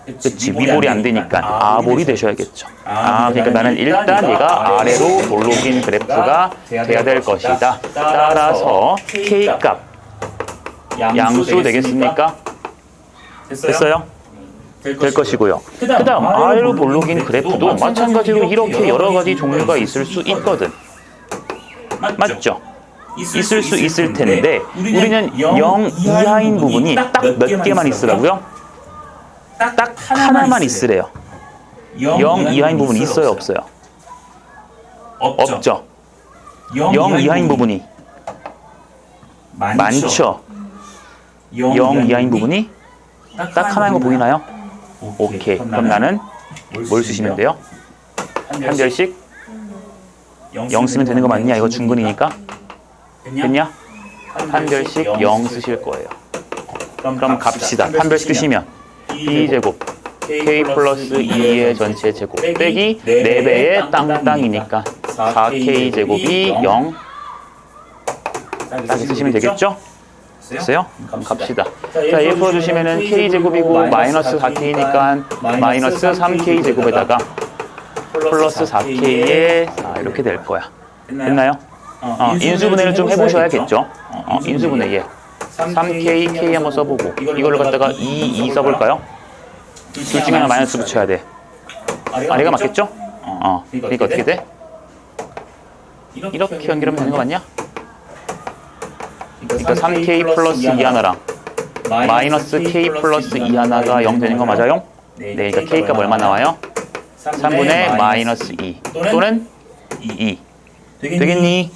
그치, 위볼이 안 되니까 아볼이 되셔야겠죠. 그러니까 나는 일단 얘가 아래로 볼록인 그래프가 돼야 될 것이다. 따라서 K값 양수 되겠습니까? 됐어요? 될 것이고요. 그 다음 아래로 볼록인 그래프도 마찬가지로 이렇게 여러 가지 종류가 있을 수 있거든. 맞죠? 있을 수 있을 텐데 우리는 0 이하인 부분이 딱 몇 개만 있으라고요? 딱 하나만 있으래요. 0 이하인 부분이 있어요, 없어요? 없죠. 0 이하인 부분이 많죠. 0 이하인 부분이 딱 하나인 거 보이나요? 오케이. 그럼 나는 뭘 쓰시면 돼요? 한 별씩 0 쓰면 되는 거 맞냐? 이거 중근이니까. 됐냐? 한 별씩 0 쓰실 거예요. 그럼 갑시다. 한 별씩 쓰시면 B제곱 K 플러스 2의 전체 제곱 빼기 4배의 땅땅이니까 4K 제곱이 0 딱 쓰시면 되겠죠? 됐어요? 그럼 갑시다. 자, 얘 풀어주시면은 K 제곱이고 마이너스 4K니까 마이너스 3K 제곱에다가 플러스 4K에 이렇게 될 거야. 됐나요? 인수분해를 좀 해보셔야겠죠? 인수분해 얘 3K, K 한번 써보고 이걸로 갖다가 2 써볼까요? 둘 중에 하나 마이너스 붙여야 돼. 아래가 맞겠죠? 그러니까 어떻게 돼? 이렇게 연결하면 되는 거 맞냐? 그러니까 3K 플러스 2 하나랑 마이너스 K 플러스 2 하나가 0 되는 거 맞아요? 네, 그러니까 K 값 얼마 나와요? 3분의 마이너스 2 또는 2 되겠니?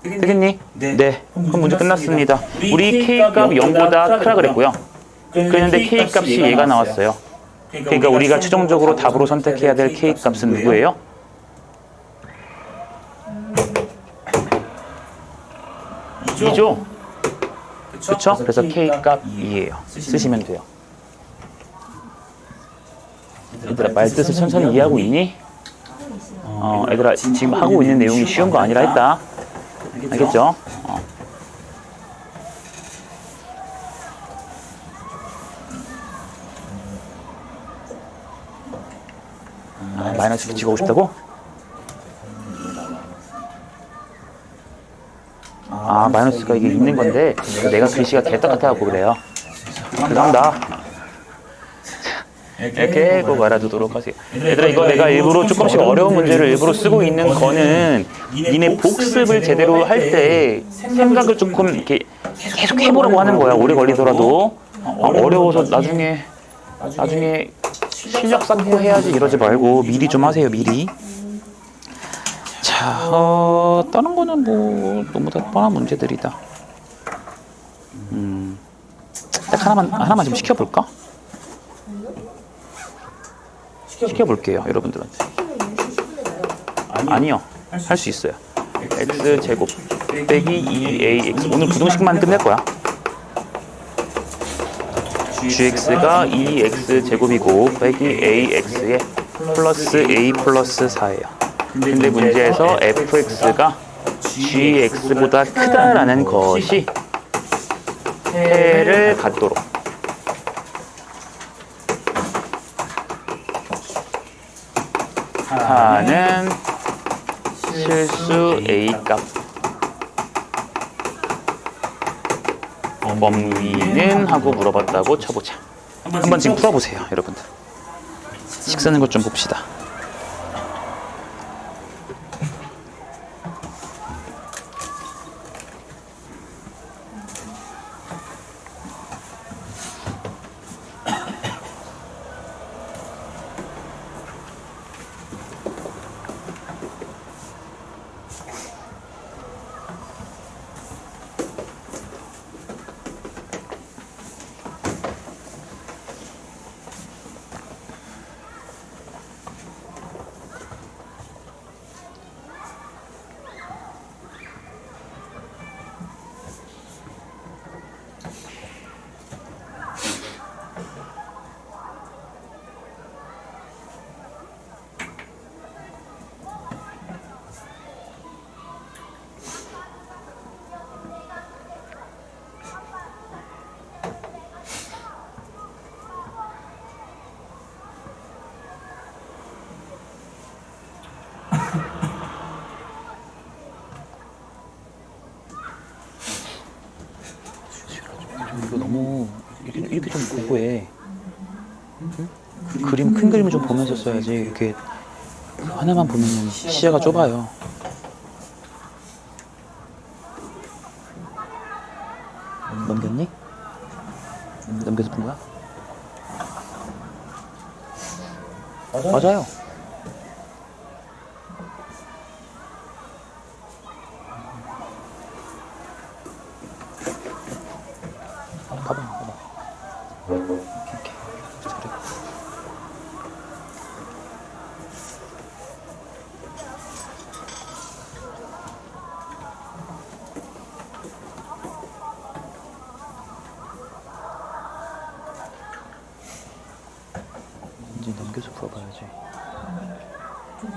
되겠니? 네. 그럼 문제 끝났습니다. 우리 K값 0보다 크라 그랬고요. 그랬는데 K값이 얘가 나왔어요. 그러니까 우리가 최종적으로 답으로 선택해야 될 K값은 누구예요? 이죠? 그쵸? 그래서 K값 2예요. 쓰시면 돼요. 얘들아, 말뜻을 천천히 이해하고 있니? 얘들아, 지금 하고 있는 내용이 쉬운 거 아니라 했다. 알겠죠? 마이너스 붙이고 싶다고? 마이너스가 이게 있는 건데 내가 글씨가 개떡같아갖고 그래요. 죄송합니다. 이렇게 꼭 알아두도록 하세요. 얘들아, 이거 내가 일부러 조금씩 어려운 문제를 일부러 쓰고 있는 거는 니네 복습을 제대로 할 때 생각을 조금 이렇게 계속 해보라고 하는 거야. 오래 걸리더라도. 어려워서 나중에 실력 쌓고 해야지 이러지 말고 미리 좀 하세요, 미리. 자, 다른 거는 뭐 너무 다 뻔한 문제들이다. 딱 하나만 좀 시켜볼까? 시켜볼게요, 여러분들한테. 아니요, 할 수 있어요. x제곱 빼기 2ax. 오늘 부등식만 끝낼 거야. gx가 2x 제곱이고 빼기 ax에 플러스 a 플러스 4예요. 근데 문제에서 fx가 gx보다 크다라는 것이 해를 갖도록 하는 실수 a 값 범위는 하고 물어봤다고 쳐보자. 한번 지금 풀어보세요, 여러분들. 식 쓰는 것 좀 봅시다. 이거 너무 이렇게 좀 고고해. 그림 큰 그림을 좀 보면서 써야지. 이렇게 하나만 보면 시야가 좁아요. 넘겼니? 넘겨서 푼 거야? 맞아요. 봐봐. 이렇게. 잘해. 이제 넘겨서 풀어봐야지.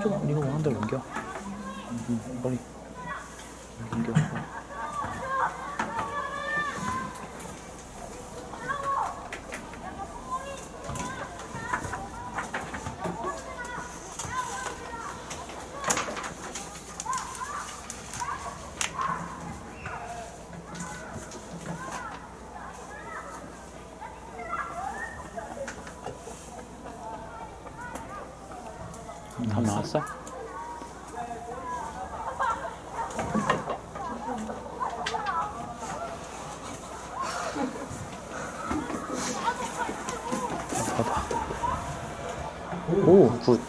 좀 이거 한 달 넘겨. 빨리 넘겨. 다 나왔어? 봐봐. 오, 굿.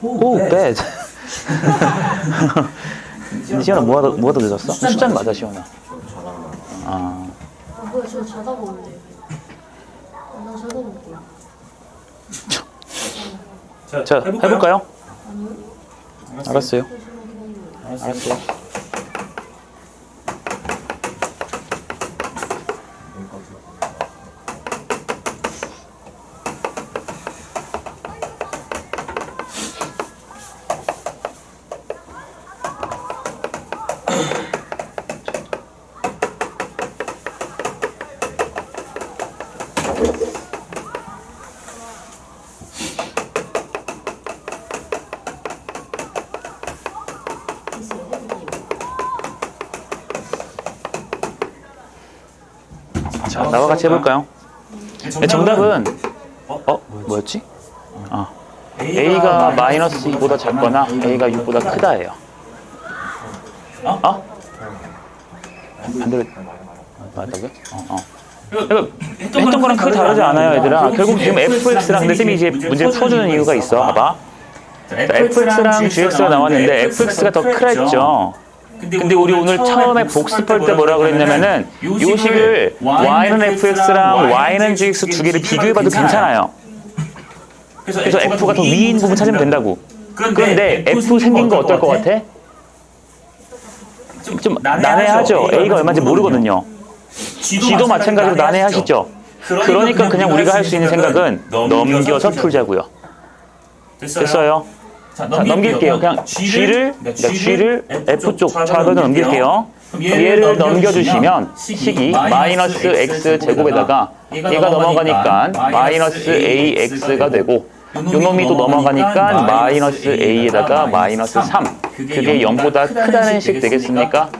오, bad. 시원아, 뭐가 더 늦었어? 숫자는 맞아, 시원아. 아, 뭐야, 저 자다 보는데. 나 자다 볼게요. 자, 해볼까요? 아니요? 알았어요. 잠시만 기다려요. 알았어요. 자, 나와 같이 해볼까요? 네, 정답은 뭐였지? A가 마이너스 2보다 작거나 A가 6보다 크다예요. 반대로 맞다고요? 그러니까 했던 거랑 크게 다르지 않아요, 얘들아. 결국 지금 fx랑 근데 쌤이 이제 문제를 풀어주는 이유가 있어. 봐봐. 자, fx랑 gx가 나왔는데 fx가 더 크라 했죠. 근데 우리 오늘 처음에 복습할 때 뭐라 그랬냐면은 이 식을 y는 fx랑 y는 gx 두 개를 비교해봐도 괜찮아요. 그래서 f가 더 위인 부분 찾으면 된다고. 그런데 f 생긴 거 어떨 것 같아? 좀 난해하죠. a가 얼마인지 모르거든요. G도 마찬가지로 난해하시죠? 그러니까 그냥 우리가 할 수 있는 생각은 넘겨서 풀자고요. 됐어요? 자, 넘길게요. 그냥 G를 F쪽 좌변으로 넘길게요. 그럼 얘를 넘겨주시면 식이 마이너스 X 제곱에다가 얘가 넘어가니까 마이너스 AX가 되고 요 놈이 또 넘어가니까 마이너스 A에다가 마이너스 3. 그게 0보다 크다는 식 되겠습니까?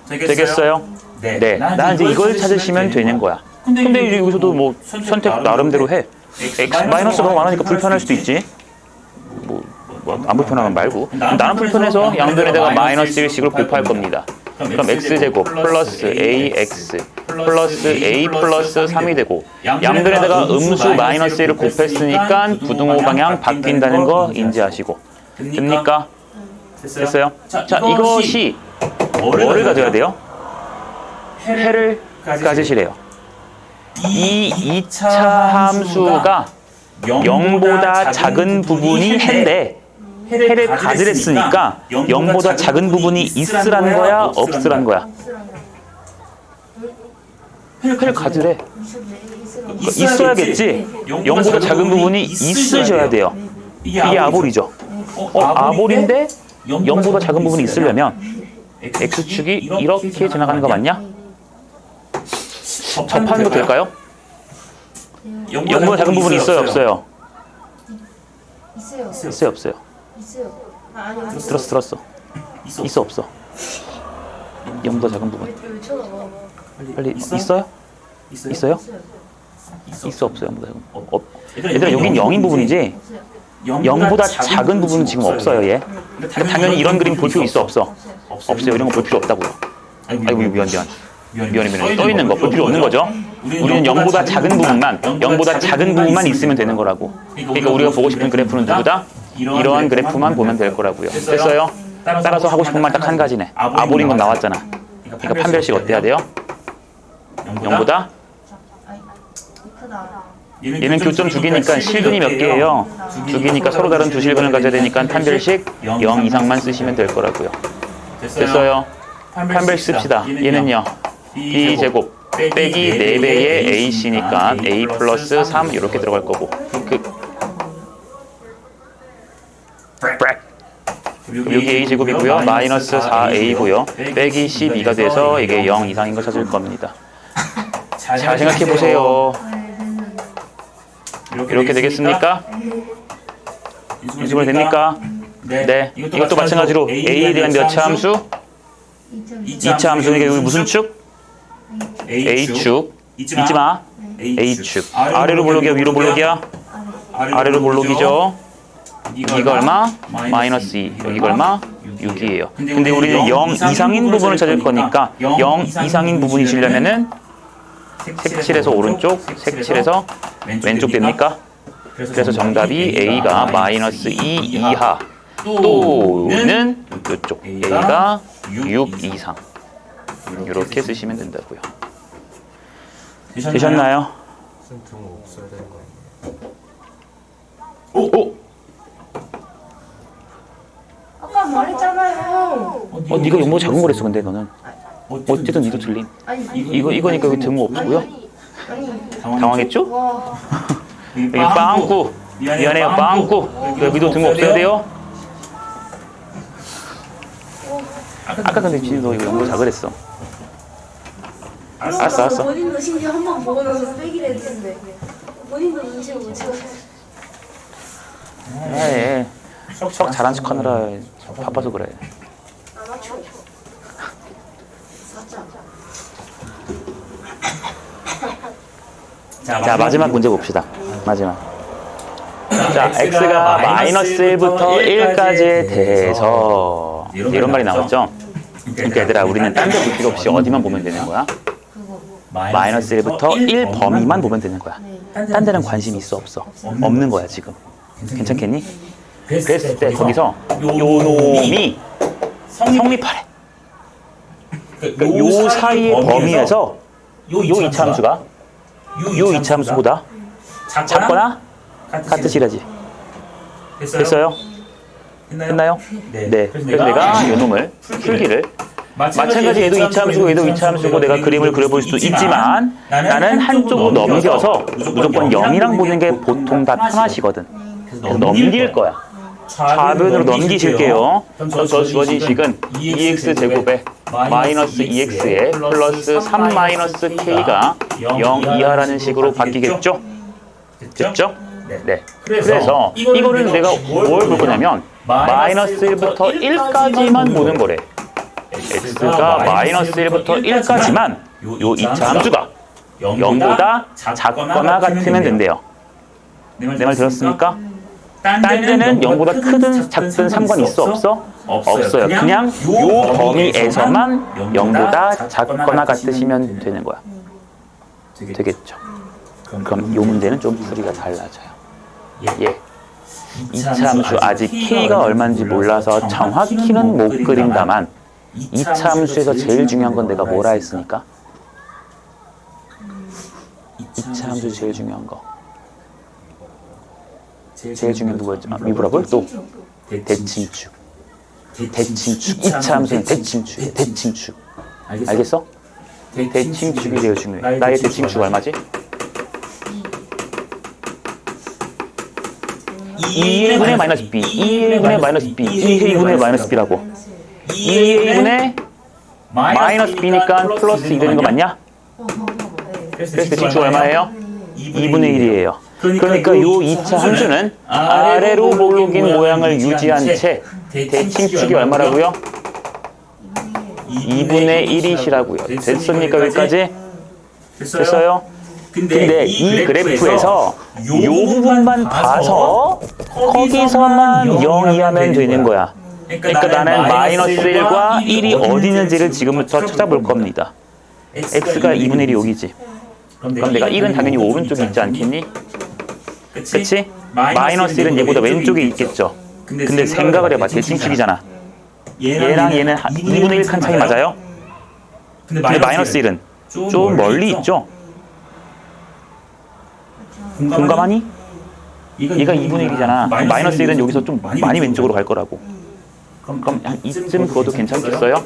되겠어요? 네. 나 이제 이걸 찾으시면 되는 거야. 근데 이제 여기서도 뭐 선택 나름대로 해. X 마이너스가 너무 많으니까 불편할 수도 있지. 안 불편하면 말고. 나는 불편해서 양변에다가 마이너스 1씩을 곱할 겁니다. 그럼 x제곱 플러스 ax 플러스 a 플러스 3이 되고 양변에다가 음수 마이너스 1을 곱했으니까 부등호 방향 바뀐다는 거 인지하시고. 됩니까? 됐어요? 자, 이것이 뭐를 가져야 돼요? 해를 가지시래요. 이 2차 함수가 0보다 작은 부분이 해인데 해를 가지랬으니까 0보다 작은 부분이 있으라는 거야? 없으라는 거야? 해를 가지래. 있어야겠지? 0보다 작은 부분이 있으셔야 돼요. 이게 아볼이죠. 아볼인데 0보다 작은 부분이 있으려면 X축이 이렇게 지나가는 거 맞냐? 접하는 거 될까요? 0보다 작은 부분이 있어요? 없어요? 있어요? 없어요? 들었어. 있어? 없어? 0보다 작은 부분. 빨리 있어요? 있어요? 있어? 없어요? 0보다 작은 부분. 얘들아 여긴 0인 부분이지 0보다 작은 부분은 지금 없어요. 얘. 당연히 이런 그림 볼 필요 있어? 없어? 없어요. 이런 거 볼 필요 없다고요. 아이고 미안. 떠 있는 거 볼 필요 없는 거죠. 우리는 0보다 작은 부분만 있으면 되는 거라고. 그러니까 우리가 보고 싶은 그래프는 누구다? 이러한 그래프만 보면 될 거라고요. 됐어요? 따라서 하고 싶은 말 딱 한 가지네. 아볼인 건 나왔잖아. 그러니까 판별식 어때야 돼요? 0보다? 얘는 교점 2개니까 실근이 몇 개예요? 2개니까 서로 다른 두 실근을 가져야 되니까 판별식 0 이상만 쓰시면 될 거라고요. 됐어요? 판별식 씁시다. 얘는요. B제곱 빼기 4배의 AC니까 A 플러스 3 이렇게 들어갈 거고 여기 A제곱이고요. 마이너스 4A고요. 빼기 12가 돼서 이게 0 이상인 거 찾을 겁니다. 잘 생각해 보세요. 이렇게 되겠습니까? 인수분해 됩니까? 네. 이것도 마찬가지로 A에 대한 몇 차 함수? 2차 함수니까 여기 무슨 축? A축. 잊지 마. A축. 아래로 볼록이야? 위로 볼록이야? 아래로 볼록이죠. 이거 얼마? 마이너스 2. 여기가 얼마? 6이에요. 근데 우리는 0 이상인 부분을 찾을 거니까 0 이상인 부분이시려면은 색칠해서 오른쪽, 색칠해서 왼쪽 됩니까? 그래서 정답이 A가 마이너스 2 이하 또는 이쪽 A가 6 이상 이렇게 쓰시면 된다고요. 되셨나요? 오! 아까 말했잖아요. 네가 0보다 작은 거랬어. 근데 너는 어쨌든 니도 틀림. 이거니까 여기 등호 없고요. 당황했죠? 여기 빵꾸. 미안해요. 빵꾸. 여기도 등호 없어야 돼요. 아까 근데 진이 너 이거 0보다 작으랬어. 알았어. 본인도 심지어 한 번 보고 나서 빼기를 했는데 본인도 눈치를 못 채워. 그래. 수학 잘한 척 하느라 바빠서 그래. 아마추어. 자, 마지막 문제 봅시다. 마지막. 자, x가 마이너스 1부터 1까지에 대해서 이런 말이 나왔죠? 그러니까 얘들아, 우리는 딴 데 볼 필요 없이 어디만 보면 되는 거야? 마이너스 1부터 1 범위만 보면 되는 거야. 딴 데는 관심이 있어? 없어? 없는 거야, 지금. 괜찮겠니? 그랬을 때 거기서 요 놈이 성립하래. 요 사이의 범위에서 요 이차함수가 요 이차함수보다 작거나 같으시라지. 됐어요? 끝나요? 네. 그래서 내가 요 놈을 풀기를 마찬가지 얘도 이차함수고 얘도 이차함수고 내가 그림을 그려볼 수도 있지만 나는 한쪽으로 넘겨서 무조건 0이랑 보는 게 보통 다 편하시거든. 그래서 넘길 거야. 좌변으로 넘기실게요. 그럼 저 주어진 식은 2x 제곱에 마이너스 2x에 플러스 3 마이너스 k가 0 이하라는 식으로 바뀌겠죠? 됐죠? 네. 그래서 이거를 내가 뭘 볼 거냐면 마이너스 1부터 1까지만 보는 거래. x가 마이너스 1부터 1까지만 요 2차 함수가 0보다 작거나 같으면 된대요. 내 말 들었습니까? 딴 데는 0보다 크든 작든 상관 있어 없어? 없어요. 그냥 요 범위에서만 0보다 작거나 같으시면 되는 거야. 되겠죠? 그럼 요 문제는 좀 풀이가 달라져요. 예. 2차 함수 아직 k가 얼마인지 몰라서 정확히는 못 그린다만 2차 함수에서 제일 중요한 건 내가 뭐라 했으니까? 2차 함수 제일 중요한 거. 제일 중요한 거 뭐였지? 미분법을 또 대칭축. 대칭축. 2차 함수는 대칭축이에요. 대칭축. 알겠어? 대칭축이 제일 중요해. 나의 대칭축 얼마지? 2A분의 마이너스 B, 2A분의 마이너스 B, 2A분의 마이너스 B라고. 2A분의 마이너스 B니까 플러스 2 되는 거 맞냐? 그래서 대칭축 얼마예요? 2분의 1이에요. 그러니까 이 2차 함수는 아래로 볼록인 모양을 유지한 채 대칭축이 얼마라고요? 2분의 1이시라고요. 됐습니까? 여기까지? 됐어요? 근데 이 그래프에서 이 부분만 봐서 거기서만 0 이하면 되는 거야. 그러니까 나는 마이너스 1과 1이 어디 있는지를 지금부터 찾아볼 겁니다. x가 2분의 1이 여기지. 그럼 내가 1은 당연히 오른쪽에 있지 않겠니? 그치? 마이너스 1은 얘보다 왼쪽에 있겠죠. 근데 생각을 해봐. 대칭축이잖아. 얘랑 얘는 2분의 1 칸 차이 맞아요? 근데 마이너스 1은 좀 멀리 있죠? 공감하니? 얘가 2분의 1이잖아. 마이너스 1은 여기서 좀 많이 왼쪽으로 갈 거라고. 그럼 한 이쯤 그것도 괜찮겠어요?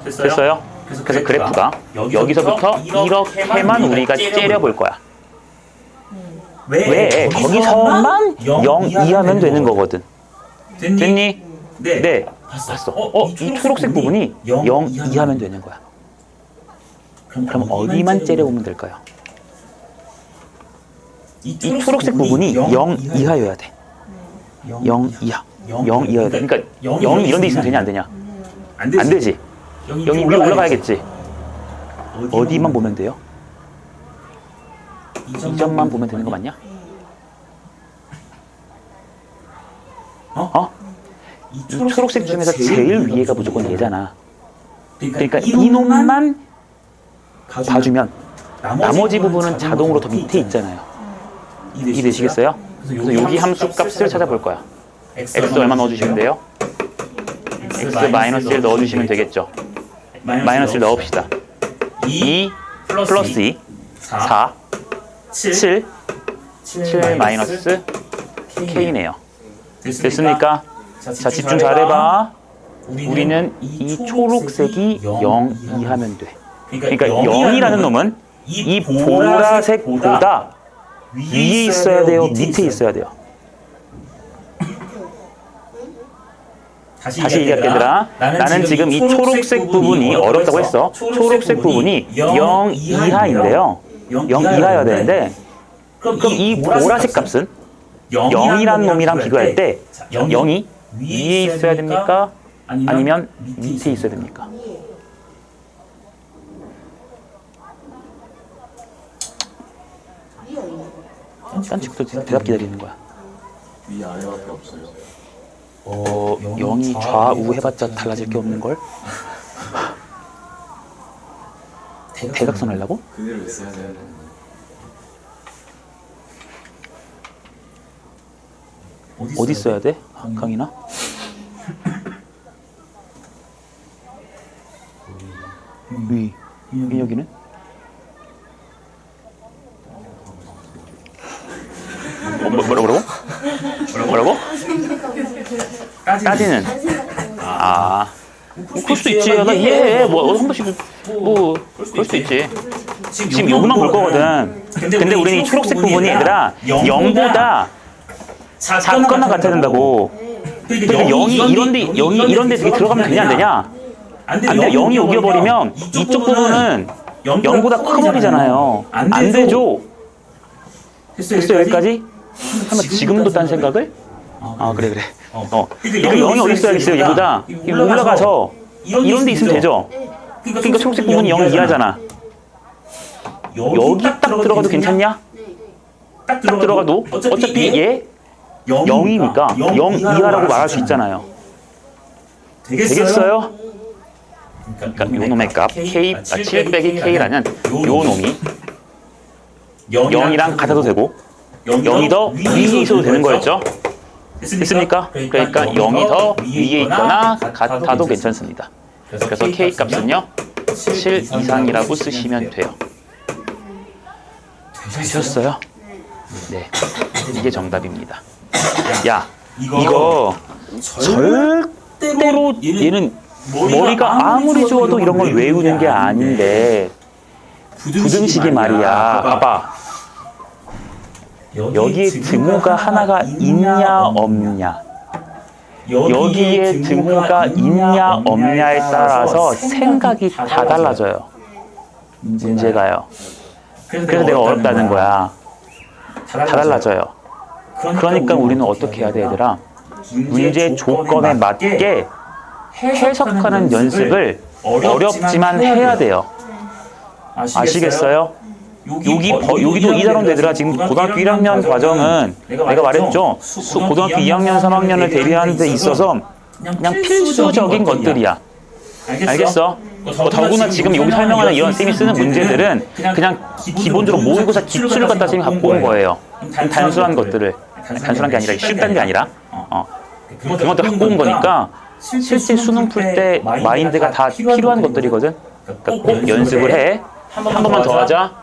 됐어요? 그래서 그래프가 여기서부터 이렇게만 우리가 째려볼 거야. 왜? 거기서만 0 이하면 되는 거거든. 됐니? 네. 봤어. 이 초록색 부분이 0 이하면 되는 거야. 그럼 어디만 째려보면 될까요? 이 초록색 부분이 0 이하여야 돼. 0 이하. 0 이하여야 돼. 그러니까 0이 이런 데 있으면 되냐 안 되냐? 안 되지. 0이 위에 올라가야겠지. 어디만 보면 돼요? 이 점만 보면 되는 거 맞냐? 이 초록색 중에서 제일 위에가 무조건 얘잖아. 그러니까 이놈만 봐주면 나머지 부분은 자동으로 더 밑에 있잖아요. 이해되시겠어요? 그래서 여기 함수 값을 찾아볼 거야. x 얼마 넣어주시면 돼요? x 마이너스 1 넣어주시면 되겠죠. 마이너스 1 넣읍시다. 2 플러스 2 4 7 마이너스 k네요. 됐습니까? 자, 집중 잘해봐. 우리는 이 초록색이 0 이하면 돼. 그러니까 0이라는 놈은 이 보라색보다 위에 있어야 돼요? 밑에 있어야 돼요? 다시 얘기할게 얘들아. 나는 지금 이 초록색 부분이 어렵다고 했어. 초록색 부분이 0 이하인데요. 0 이하여야 되는데 그럼 이 보라색 값은 0이라는 놈이랑 비교할 때 0이 위에 있어야 됩니까? 아니면 밑에 있어야 됩니까? 딴 친구도 대답 기다리는 거야. 위 아래밖에 없어요. 0이 좌우 해봤자 달라질 게 없는걸? 대각선 하려고? 그대로 있어야 되는 어디 써야 돼? 강인아? 위. 여기는? 뭐라고? 뭐라고? 까지는? 그럴 수도 있지. 나 이해해. 뭐 한 번씩 뭐 그럴 수도 있지. 지금 요것만 볼 거거든. 근데 우리는 이 초록색 부분이 얘들아 0보다 작거나 같아야 된다고. 그러니까 0이 이런데 되게 들어가면 되냐 안 되냐? 안 돼. 0이 우겨버리면 이쪽 부분은 0보다 커버리잖아요. 안 되죠. 됐어 여기까지? 하면 지금도 딴 생각을? 아 그래. 그러니까 0이 어디 있어야겠어요 얘보다. 올라가서 이런 데 있으면 되죠. 그러니까 초록색 부분이 0을 이하잖아. 여기 딱 들어가도 괜찮냐? 딱 들어가도 어차피 얘 0이니까 0 이하라고 말할 수 있잖아요. 되겠어요? 그러니까 요 놈의 값 K, 7 빼기 K라는 요 놈이 0이랑 같아도 되고 0이 더 위에 있어도 되는 거였죠? 됐습니까? 그러니까 0이 더 위에 있거나 같아도 괜찮습니다. 그래서 K 값은요 7 이상이라고 쓰시면 돼요. 되셨어요? 네, 이게 정답입니다. 야, 이거 절대로 얘는 머리가 아무리 좋아도 이런 걸 외우는 게 아닌데 부등식이 말이야. 봐봐. 여기에 등호가 하나가 있냐 없냐, 여기에 등호가 있냐 없냐에 따라서 생각이 다 달라져요. 문제가요. 그래서 내가 어렵다는 거야. 다 달라져요. 그러니까 우리는 어떻게 해야 돼 얘들아? 문제 조건에 맞게 해석하는 연습을 어렵지만 해야 돼요. 아시겠어요? 여기도 이 단원 되더라. 지금 고등학교 1학년 과정은 내가 말했죠. 고등학교 2학년, 3학년을 대비하는 데 있어서 그냥 필수적인 것들이야. 알겠어? 더구나 지금 여기 설명하는 이런 쌤이 쓰는 문제들은 그냥 기본적으로 모의고사 기출을 갖다 지금 갖고 온 거예요. 단순한 것들을. 단순한 게 아니라 쉽다는 게 아니라 그런 것들 갖고 온 거니까 실제 수능 풀 때 마인드가 다 필요한 것들이거든. 그러니까 꼭 연습을 해. 한 번만 더 하자.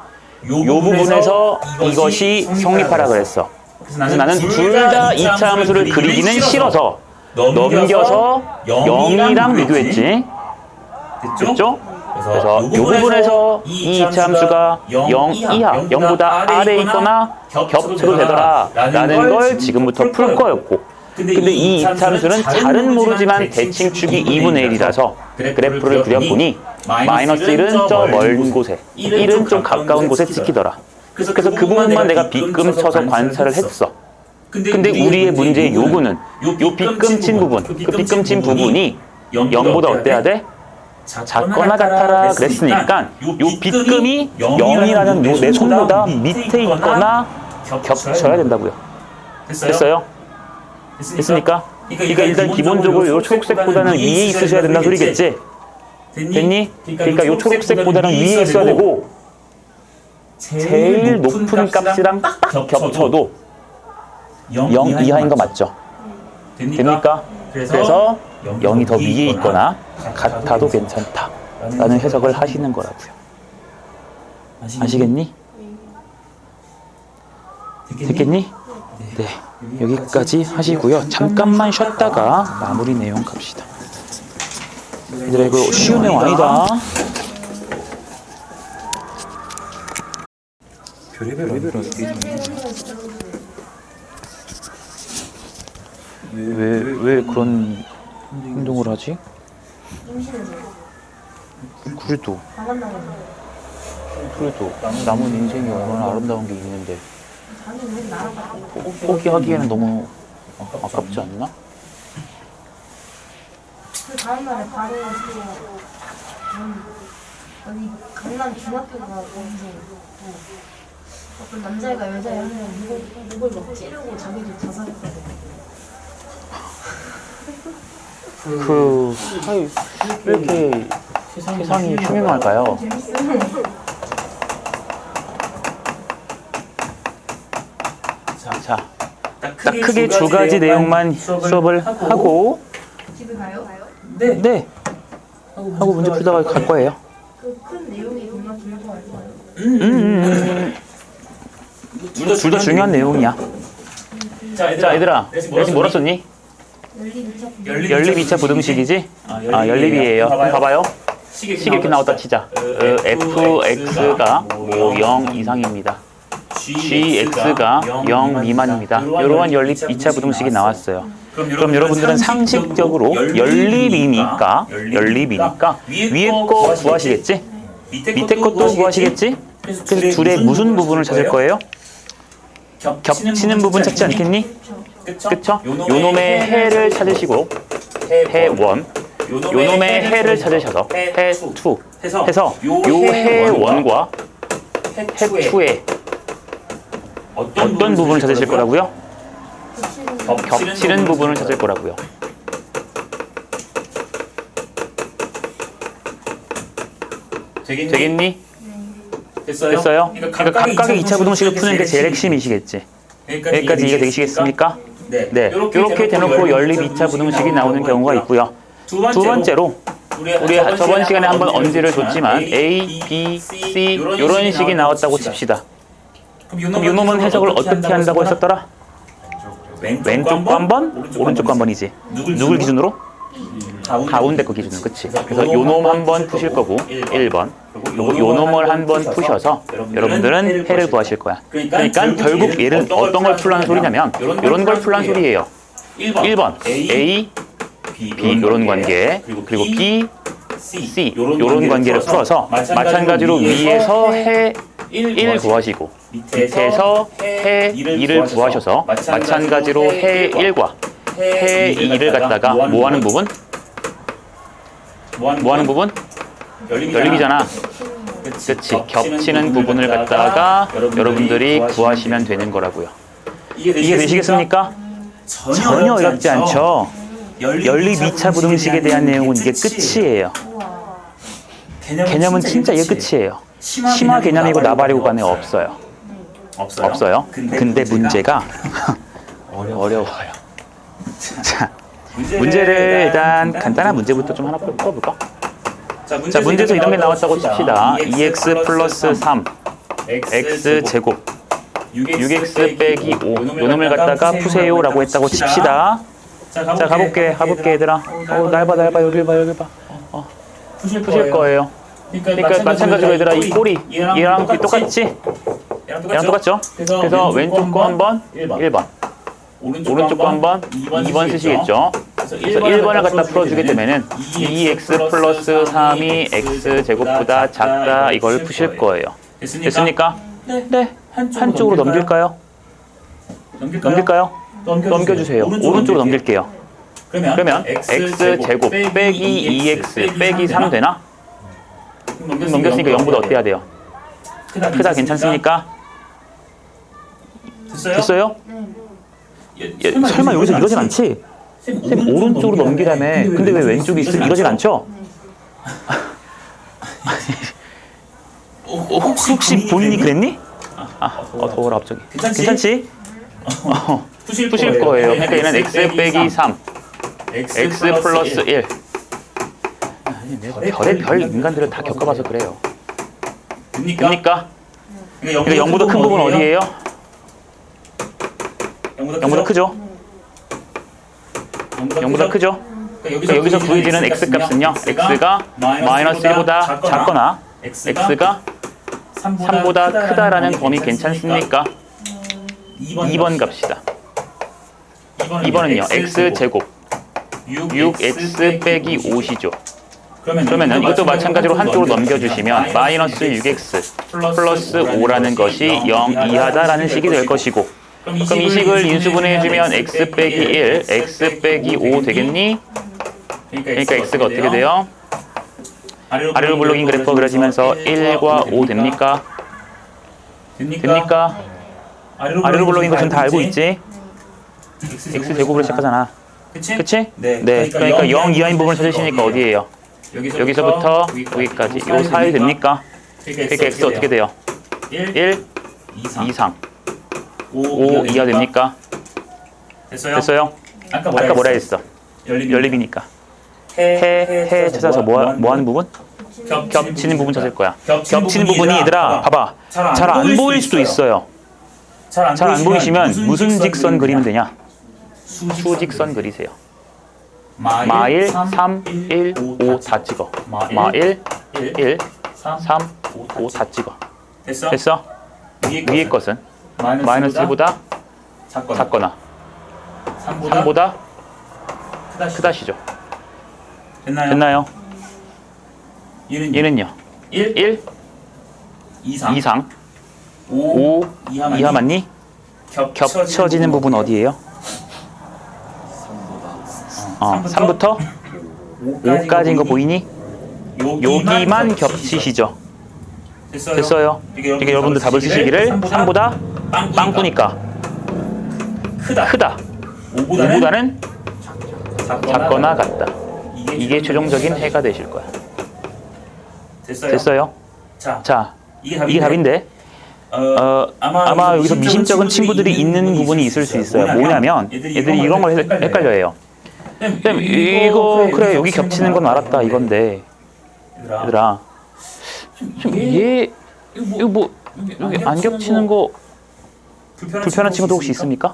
요 부분에서 이것이 성립하라 그랬어. 그래서 나는 둘 다 2차 함수를 그리기는 싫어서 넘겨서 0이랑 비교했지. 됐죠? 그래서 이 부분에서 이 2차 함수가 0 이하, 0보다 아래에 있거나 겹쳐도 되더라 라는 걸 지금부터 풀 거였고, 근데 이 2차 함수는 잘은 모르지만 대칭축이 2분의 1이라서 그래프를 그려보니 마이너스 1은 저 먼 곳에, 1은 좀 가까운 곳에 찍히더라. 그래서 그 부분만 내가 빗금 쳐서 관찰을 했어. 근데 우리의 문제의 요구는 요 빗금 친 부분, 그 빗금 친 부분이 0보다 어때야 돼? 작거나 같아라 그랬으니까 요 빗금이 0이라는 요 내 손보다 밑에 있거나 겹쳐야 된다고요. 됐어요? 됐습니까? 그러니까 일단 기본적으로 요 초록색보다는 위에 있으셔야 된다는 소리겠지? 됐니? 그러니까 요 초록색보다는 위에 있어야 되고 제일 높은 값이랑 딱 겹쳐도 0 이하인 거 맞죠? 됩니까? 그래서 0이 더 위에 있거나 같아도 괜찮다 라는 해석을 하시는 거라고요. 아시겠니? 됐겠니? 네, 여기까지 하시고요. 잠깐만 쉬었다가 마무리 내용 갑시다. 얘들아 이거 쉬운 내용 아니다. 별의별 어떻게 왜 그런 행동을 하지? 임신해서 그래도 가만 나가서 남은 인생이 얼마나 아름다운 게 있는데 자기 우리 나랑 포기하기에는 너무 아깝지 않나? 그 다음날에 바로 또 어디 강남 중학교 가고 어떤 남자애가 여자애 한 명 목을 막 찌르고 자기도 자살했거든. 왜 이렇게 세상이 흉흉할까요? 자, 딱 크게 두 가지 내용만 수업을 하고 집에 가요? 네 하고 문제 풀다가 갈 거예요. 그 큰 내용이 정말 길고 할까요? 둘 다 중요한 내용이야. 자 얘들아, 내가 지금 뭐라 썼니? 연립 2차 부등식이지? 연립이에요. 그럼 봐봐요. 식이 이렇게 나왔다 치자. fx가 뭐 0 이상입니다. gx가 0 미만입니다. 이러한 연립 2차 부등식이 나왔어요. 그럼 여러분들은 상식적으로 연립이니까 위에 거 구하시겠지? 밑에 것도 구하시겠지? 그래서 둘의 무슨 부분을 찾을 거예요? 겹치는 부분 찾지 않겠니? 그쵸? 요놈의 해를 찾으시고 해1, 요놈의 해를 찾으셔서 해2 해서 요 해1과 해2의 어떤 부분을 찾으실 거라고요? 겹치는 부분을 찾을 거라고요. 되겠니? 됐어요? 그러니까 각각의 2차 부등식을 푸는 게 제일 핵심이시겠지. 여기까지 이해가 되시겠습니까? 네. 이렇게 대놓고 연립 2차 부등식이 나오는 경우가 있고요. 두 번째로 우리 저번 시간에 한번 언지를 줬지만 A, B, C 이런 식이 나왔다고 칩시다. 그럼 이 놈은 해석을 어떻게 한다고 했었더라? 왼쪽 거 한 번, 오른쪽 거 한 번이지. 누굴 기준으로? 가운데 거 기준으로. 그치? 그래서 요 놈 한 번 푸실 거고 1번. 그리고 요 놈을 한 번 푸셔서 여러분들은 해를 구하실 거야. 그러니까 결국 얘는 어떤 걸 풀라는 소리냐면 이런 걸 풀라는 소리예요. 1번 A, B 이런 관계, 그리고 B, C 이런 관계를 풀어서 마찬가지로 위에서 해 1 구하시고 밑에서 해 2를 구하셔서 마찬가지로 해 1과 해 2를 갖다가 뭐 하는 부분? 뭐 하는 부분? 연립이잖아. 그치. 겹치는 부분을 갖다가 여러분들이 구하시면 되는 거라고요. 이해되시겠습니까? 전혀 어렵지 않죠? 연립 2차 부등식에 대한 내용은 이게 끝이에요. 개념은 진짜 이게 끝이에요. 심화 개념이고 나발이고 간에 없어요. 없어요. 근데 문제가 어려워요. 자, 문제를 일단 간단한 문제부터 좀 하나 풀어볼까? 자, 문제에서 이런 게 나왔다고 칩시다. 2x 플러스 3 x 제곱 6x 빼기 5 요놈을 갖다가 푸세요 라고 했다고 칩시다. 자, 가볼게 얘들아. 날 봐, 여길 봐. 푸실 거예요. 그러니까 마찬가지로 얘들아, 이 꼬리 얘랑 똑같지? 얘랑 똑같죠? 그래서 왼쪽 거 한번 1번, 오른쪽 거 한번 2번 쓰시겠죠? 그래서 1번을 갖다 풀어주게 되면은 2x 플러스 3이 x 제곱보다 작다 이걸 푸실 거예요. 됐습니까? 네. 한쪽으로 넘길까요? 넘겨주세요. 오른쪽으로 넘길게요. 그러면 x 제곱 빼기 2x 빼기 3 되나? 넘겼으니까 0보다 어때야 돼요? 크다 괜찮습니까? 됐어요? 설마 여기서 이러진 않지? 쌤 오른쪽으로 넘기라며. 근데 왜 왼쪽이 있으면 이러진 않죠? 혹시 본인이 그랬니? 더워라 갑자기. 괜찮지? 푸실 거예요. 그러니까 얘는 x 빼기 3 x 플러스 1 별의별 인간들을 다 겪어봐서 그래요. 됩니까? 그러니까 0보다 큰 부분 어디예요? 0보다 크죠? 0보다 크죠? 그러니까 여기서 구해지는 x 값은요, x가 마이너스 1보다 작거나 x가 3보다 크다라는 범위 괜찮습니까? 2번 갑시다. 2번은요, x 제곱 6x 빼기 5이죠. 그러면은 이것도 마찬가지로 한쪽으로 넘겨주시면 마이너스 6x 플러스 5라는 것이 0 이하다라는 식이 될 것이고, 그럼 이 식을 인수분해해주면 x 빼기 1, x 빼기 5 되겠니? 그러니까 x가 어떻게 돼요? 아래로 블록인 그래프가 그려지면서 1과 5 됩니까? 아래로 블록인 것은 다 알고 있지? x 제곱으로 시작하잖아. 그치? 네. 그러니까 0 이하인 부분을 찾으시니까 어디예요? 여기서부터 여기까지 요 사이 됩니까? 그러니까 x 어떻게 돼요? 1 이상 5 이하 됩니까? 됐어요? 아까 뭐라 했어? 연립이니까 해 찾아서 뭐 하는 부분? 겹치는 부분 찾을 거야. 겹치는 부분이 얘들아 봐봐, 잘 안 보일 수도 있어요. 잘 안 보이시면 무슨 직선 그리면 되냐? 수직선 그리세요. 마일 3, 1, 5 다 찍어. 마일 1, 3, 5 다 찍어. 됐어? 위의 것은 마이너스 1보다 작거나 3보다 크다시죠. 됐나요? 얘는요? 1 이상 5 이하 맞니? 겹쳐지는 부분 어디예요? 3부터 5까지인 거 보이니? 여기만 겹치시죠. 됐어요. 그러니까 여러분들 답을 쓰시기를 3보다 빵꾸니까 크다 5보다는 작거나 같다. 이게 최종적인 해가 되실 거야. 됐어요? 자, 이게 답인데 아마 여기서 미심쩍은 친구들이 있는 부분이 있을 수 있어요. 뭐냐면 애들이 이런 걸 헷갈려해요. 쌤 이거 그래 여기 겹치는 건 알았다 이건데 얘들아 얘 이거 뭐 여기 안 겹치는 거 불편한 친구도 혹시 있습니까?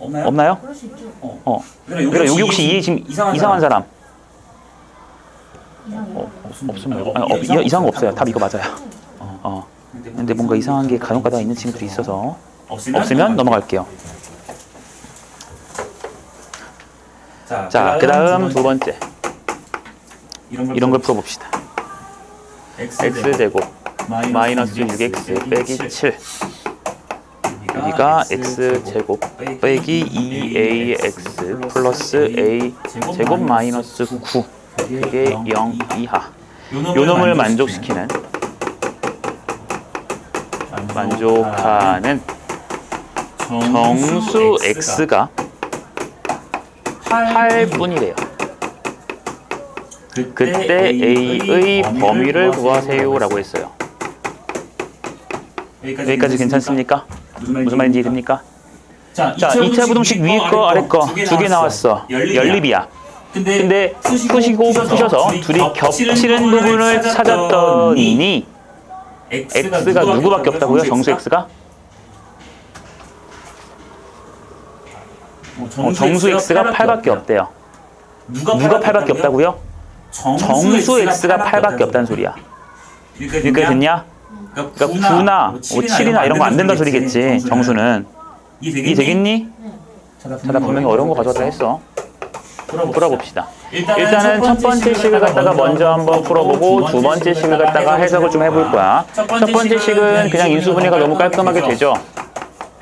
없나요? 그럴 수 있죠. 그러니까 여기 혹시 이해 지금 이상한 사람 이상해요. 없습니다. 아니, 이상한 거 없어요. 답 이거 맞아요. 근데 뭔가 이상한 게 간혹가다가 있는 친구들이 있어서 없으면 넘어갈게요. 자, 그 다음 두 번째 이런 걸 풀어봅시다. x제곱 마이너스 6x 빼기 7 여기가 x제곱 빼기 2ax 플러스 a제곱 마이너스 9 그게 0 이하 요 놈을 만족하는 정수 x가 8분이래요. 그때 a의 범위를 구하세요 라고 했어요. 여기까지 괜찮습니까? 무슨 말인지 이해됩니까? 자, 2차 부등식 위에 거 아래 거 두 개 나왔어. 연립이야. 근데 푸셔서 둘이 겹치는 부분을 찾았더니 x가 누구밖에 없다고요? 정수 x가? 정수 x가 8밖에 없대요. 누가 8밖에 없다고요? 정수 x가 8밖에 없다는 소리야. 그러니까 됐냐? 그러니까 9나 7이나 이런 거 안 된다는 소리겠지. 정수는. 이해 되겠니? 자, 나 분명히 어려운 거 가져왔다 했어. 풀어봅시다. 일단은 첫 번째 식을 갖다가 먼저 한번 풀어보고 두 번째 식을 갖다가 해석을 좀 해볼 거야. 첫 번째 식은 그냥 인수분해가 너무 깔끔하게 되죠.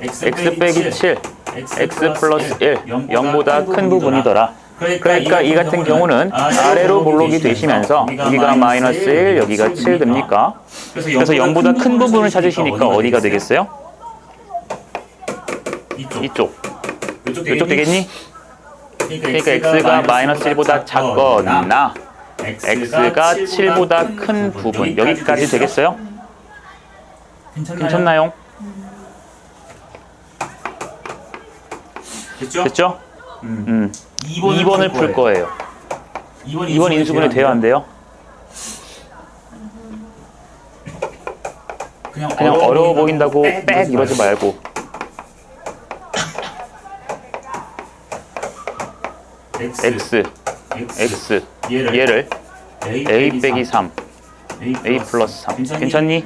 x 빼기 7 x 플러스 1 0보다 큰 부분이더라. 그러니까 이 같은 경우는 아래로 몰록이 되시면서 여기가 마이너스 1 여기가 7 됩니까? 그래서 0보다 큰 부분을 찾으시니까 어디가 되겠어요? 이쪽 되겠니? 그러니까 x가 마이너스 1보다 작거나 x가 7보다 큰 부분 여기까지 되겠어요? 괜찮나요? 됐죠? 2번을 풀 거예요. 2번 인수분해 돼요 안 돼요? 그냥 어려워 보인다고 빽 이러지 말고 x 얘를 a 빼기 3 a 플러스 3 괜찮니?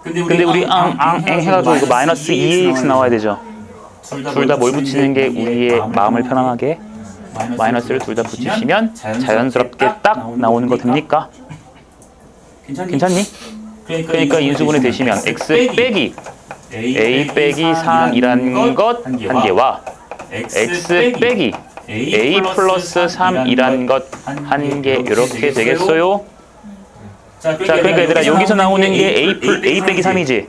근데 우리 앙 해가지고 이거 마이너스 2ax 나와야 되죠. 둘 다 뭘 붙이는 게 우리의 마음을 편안하게 마이너스를 둘 다 붙이시면 자연스럽게 딱 나오는 거 됩니까? 괜찮니? 그러니까 인수분해 되시면 x 빼기 a 빼기 3이란 것 한 개와 x 빼기 a 플러스 3이란 것 한 개 이렇게 되겠어요? 자, 그러니까 얘들아 여기서 나오는 게 a 빼기 3이지.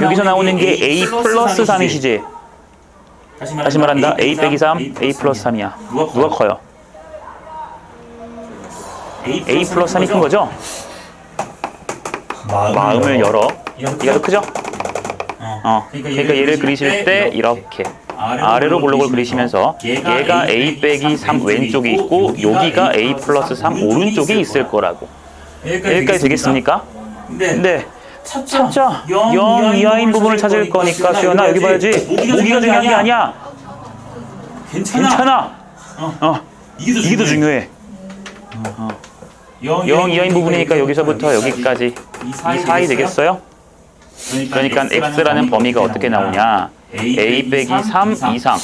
여기서 나오는 게 a 플러스 3이시지. 다시 말한다. a 빼기 3, a 플러스 3이야. 누가 커요? a 플러스 3이 큰 거죠? 마음을 열어. 얘가 더 크죠? 그러니까 얘를 그리실 때 이렇게 아래로 블록을 그리시면서 얘가 a 빼기 3 왼쪽에 있고 여기가 a 플러스 3 오른쪽에 있을 거라고. 여기까지 되겠습니까? 네. 찾자. 0 이하인 부분을 찾을 거니까 수연아 여기 봐야지. 모기가 중요한 게 아니야. 괜찮아. 이게 더 중요해. 0 이하인 부분이니까 여기서부터 여기까지 이 사이 되겠어요? 그러니까 x라는 범위가 어떻게 나오냐? a 빼기 3 이상.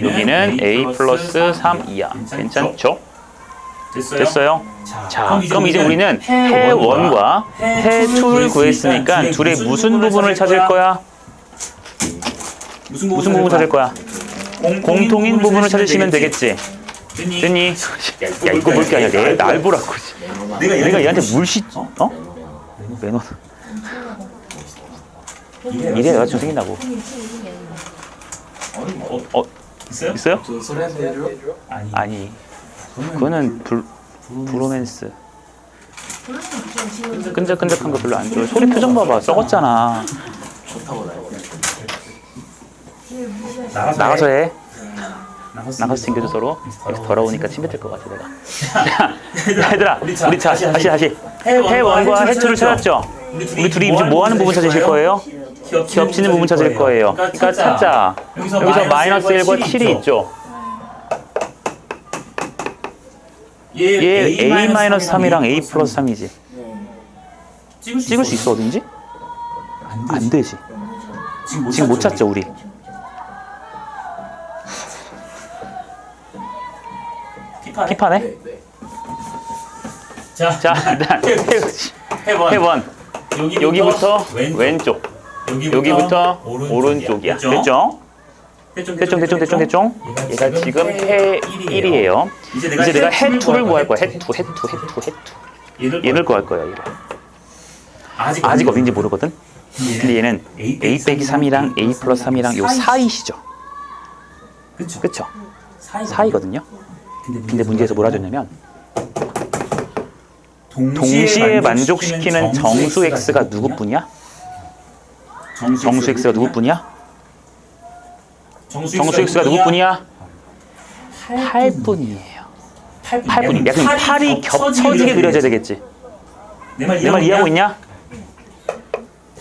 여기는 a 플러스 3 이하. 괜찮죠? 됐어요? 자, 그럼 이제 우리는 해 1과 해 2를 구했으니까 둘의 무슨 부분을 찾을 거야? 무슨 부분 찾을 거야? 공통인 부분을 찾으시면 되겠지. 됐니? 야, 이거 볼 게 아니라 날 보라고. 내가 얘한테 물씨 매너. 이래 여자친구 생긴다고. 있어요? 저 소리 한번 해줘. 아니, 그거는 브로맨스. 끈적끈적한 거 별로 안 좋아해. 소리 표정 봐봐, 썩었잖아. 좋다고 나가서 해. 나가서 챙겨줘 서로. 여기서 더러우니까 침 뱉을 것 같아 내가. 얘들아, 우리 다시. 해 1과 해 2를 찾았죠? 우리 둘이 이제 뭐 하는 부분 찾으실 거예요? 겹치는 부분 찾을 거예요. 그러니까 찾자. 여기서 마이너스 1과 7이 있죠? 얘 A-3이랑 A 플러스 3이지. 찍을 수 있어 어딘지? 안 되지. 지금 못 찾죠 우리. 피파네? 자, 일단 해본 여기부터 왼쪽, 여기부터 오른쪽이야. 됐죠? 대충. 얘가 지금 해 1이에요. 이제 내가 해 2를 구할 거야. 해 2. 얘를 구할 거야. 얘를. 아직 어딘지 모르거든. 근데 얘는 A 빼기 3이랑 A 플러스 3이랑 요 사이시죠. 그쵸? 사이거든요. 근데 문제에서 뭐라 줬냐면 동시에 만족시키는 정수 x가 누구뿐이야? 정수 x가 누구뿐이야? 정수 x가 누구뿐이야? 8뿐이에요. 8뿐이. 야, 그럼 8이 겹쳐지게 그려져야 되겠지. 내 말 이해하고 있냐?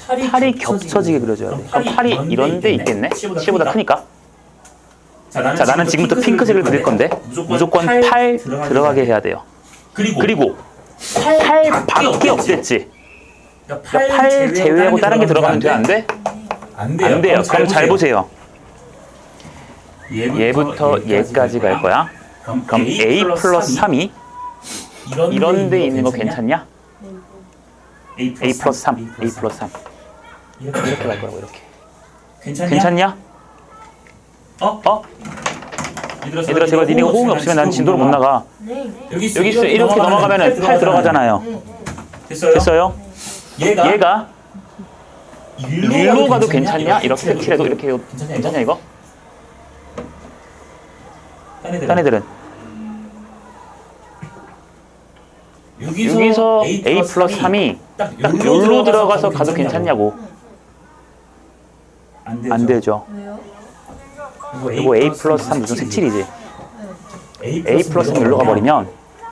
8이 겹쳐지게 그려져야 돼. 그럼 8이 이런 데 있겠네? C보다 크니까. 자, 나는 지금부터 핑크색을 그릴 건데 무조건 8 들어가게 해야 돼요. 그리고 8밖에 없겠지. 그러니까 8 제외하고 다른 게 들어가면 돼? 안 돼? 안 돼요. 그럼 잘 보세요. 얘부터 얘까지 갈 거야. 그럼 A 플러스 3이 이런 데 있는 거 괜찮냐? A 플러스 3. 이렇게 갈 거라고 이렇게. 괜찮냐? 얘들아 제발 니네가 호응이 없으면 난 진도를 못 나가. 여기 있어. 이렇게 넘어가면 8 들어가잖아요. 됐어요? 얘가 일로 가도 괜찮냐? 이렇게 칠해도 이렇게 괜찮냐 이거? 딴 애들은 여기서 A 플러스 3이 딱 여기로 들어가서 가도 괜찮냐고. 안 되죠. 이거 A 플러스 3 무슨 색칠이지? A 플러스 3 여기로 가버리면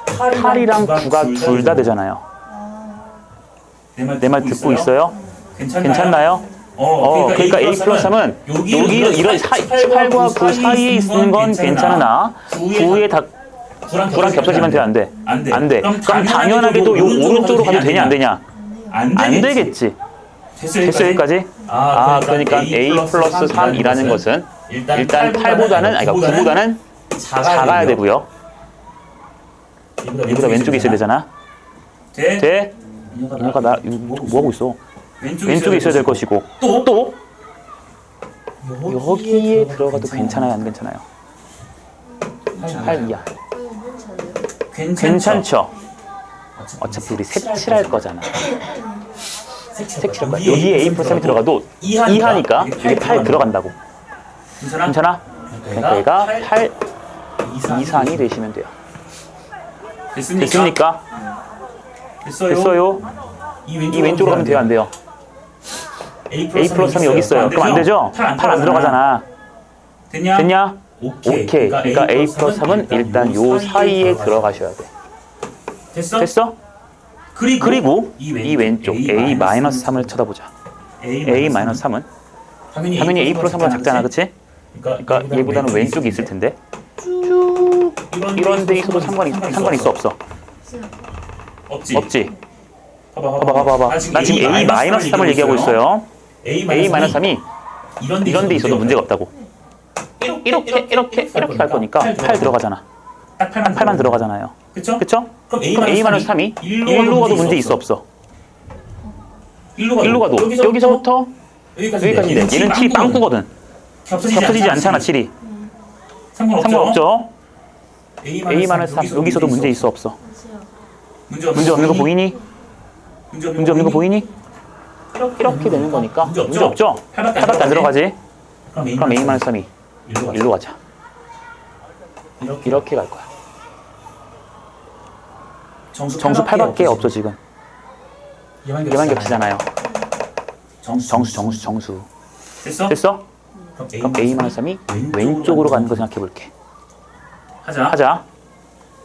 8이랑 9가 둘 다 되잖아요. 내 말 듣고 있어요? 괜찮나요? 그러니까 A 플러스 3은 여기 이런 8과 9 사이에 있는 건 괜찮으나 9에 다 9랑 겹쳐지면 돼? 안 돼? 안 돼. 그럼 당연하게도 요 오른쪽으로 가도 되냐 안 되냐? 안 되겠지. 됐어 여기까지? 그러니까 A 플러스 3이라는 것은 일단 8보다는 아니 9보다는 작아야 되고요. 이보다 왼쪽에 있어야 되잖아. 돼? 인혁아 나 뭐 하고 있어? 왼쪽에 있어야 될 것이고 또 여기에 들어가도 괜찮아요 안 괜찮아요? 8 이하. 괜찮죠? 어차피 우리 색칠할 거잖아. 색칠할 거야. 여기에 A 플러스 3이 들어가도 2하니까 여기 8 들어간다고. 괜찮아? 그러니까 얘가 8 이상이 되시면 돼요. 됐습니까? 됐어요? 이 왼쪽으로 가면 돼요 안 돼요? A 플러스 3이 여기 있어요. 그럼 안 되죠? 8 안 들어가잖아. 됐냐? 오케이. 그러니까 A 플러스 3은 일단 요 사이에 들어가셔야 돼. 됐어? 그리고 이 왼쪽 A 마이너스 3을 쳐다보자. A 마이너스 3은 당연히 A 플러스 3보다 작잖아, 그치? 그러니까 얘보다는 왼쪽이 있을 텐데 이런 데 있어도 상관이 있어 없어? 없지. 봐봐. 난 지금 A-3을 얘기하고 있어요. A-3이 이런 데 있어도 문제가 없다고. 이렇게 갈 거니까 8 들어가잖아. 딱 8만 들어가잖아요. 그쵸? 그럼 A-3이 1로 가도 문제 있어 없어? 1로 가도 여기서부터 여기까지인데 얘는 7이 빵꾸거든. 겹쳐지지 않잖아 7이. 상관없죠? A-3 여기서도 문제 있어 없어? 문제 없는 거 보이니? 문제 없는 거 보이니? 이렇게 되는 거니까 문제 없죠? 8밖에 안 들어가지? 그럼 A-3이 1로 가자. 이렇게 갈 거야. 정수 8밖에 없어 지금. 얘만 겹치잖아요. 정수. 됐어? 그럼 A-3이 왼쪽으로 가는 거 생각해 볼게. 하자.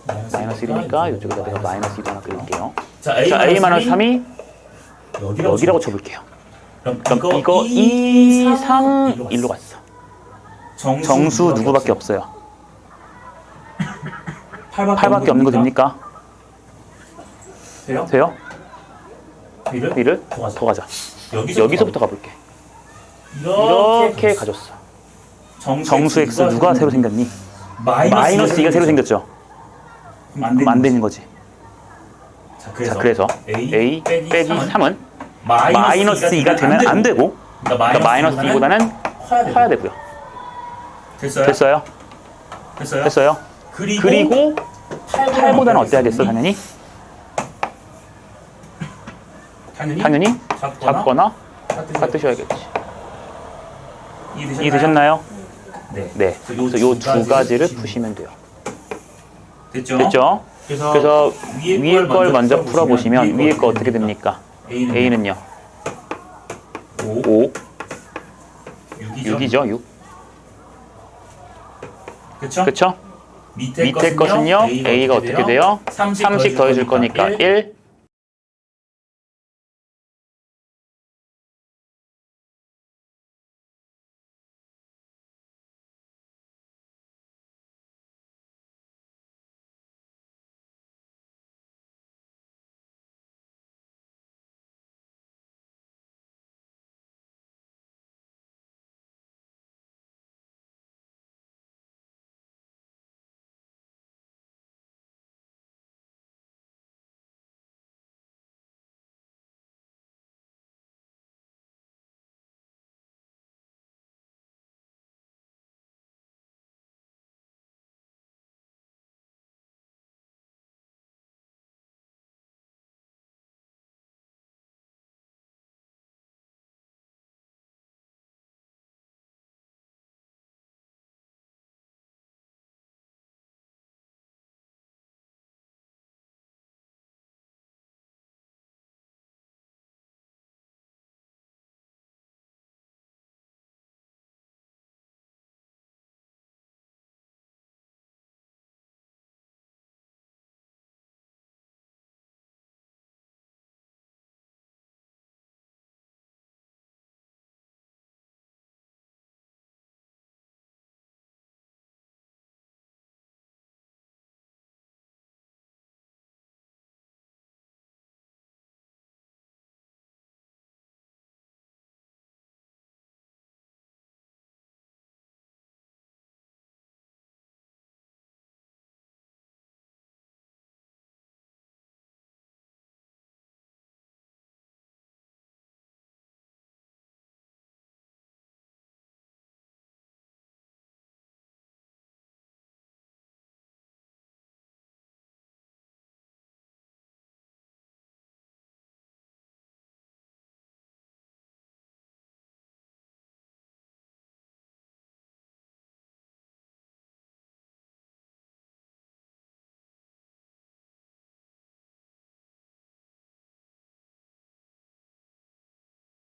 마이너스 1이니까 이쪽에다 내가 마이너스 2 하나 그릴게요. 자, A-3이 여기라고 쳐볼게요. 그럼 이거 2, 3, 1로 갔어. 정수 누구밖에 없어요? 8밖에 없는 거 됩니까? 돼요? 위를 더 가자. 여기서부터 가볼게. 이렇게 가졌어. 정수 X 누가 새로 생겼니? 마이너스 2가 새로 생겼죠? 그럼 안 되는 거지. 자, 그래서 A 빼기 3은 마이너스 2가 되면 안 되고, 그러니까 마이너스 2보다는 커야 되고요. 됐어요? 그리고 8보다는 어때야겠어, 당연히? 당연히 작거나 같으셔야겠지. 이해되셨나요? 네. 그래서 이 두 가지를 푸시면 돼요. 됐죠? 그래서 위에 걸 먼저 풀어보시면 위에 거 어떻게 됩니까? A는요? 5. 6이죠, 6. 그쵸? 밑에 것은요, A가 어떻게 돼요? 30 더해줄 거니까 1.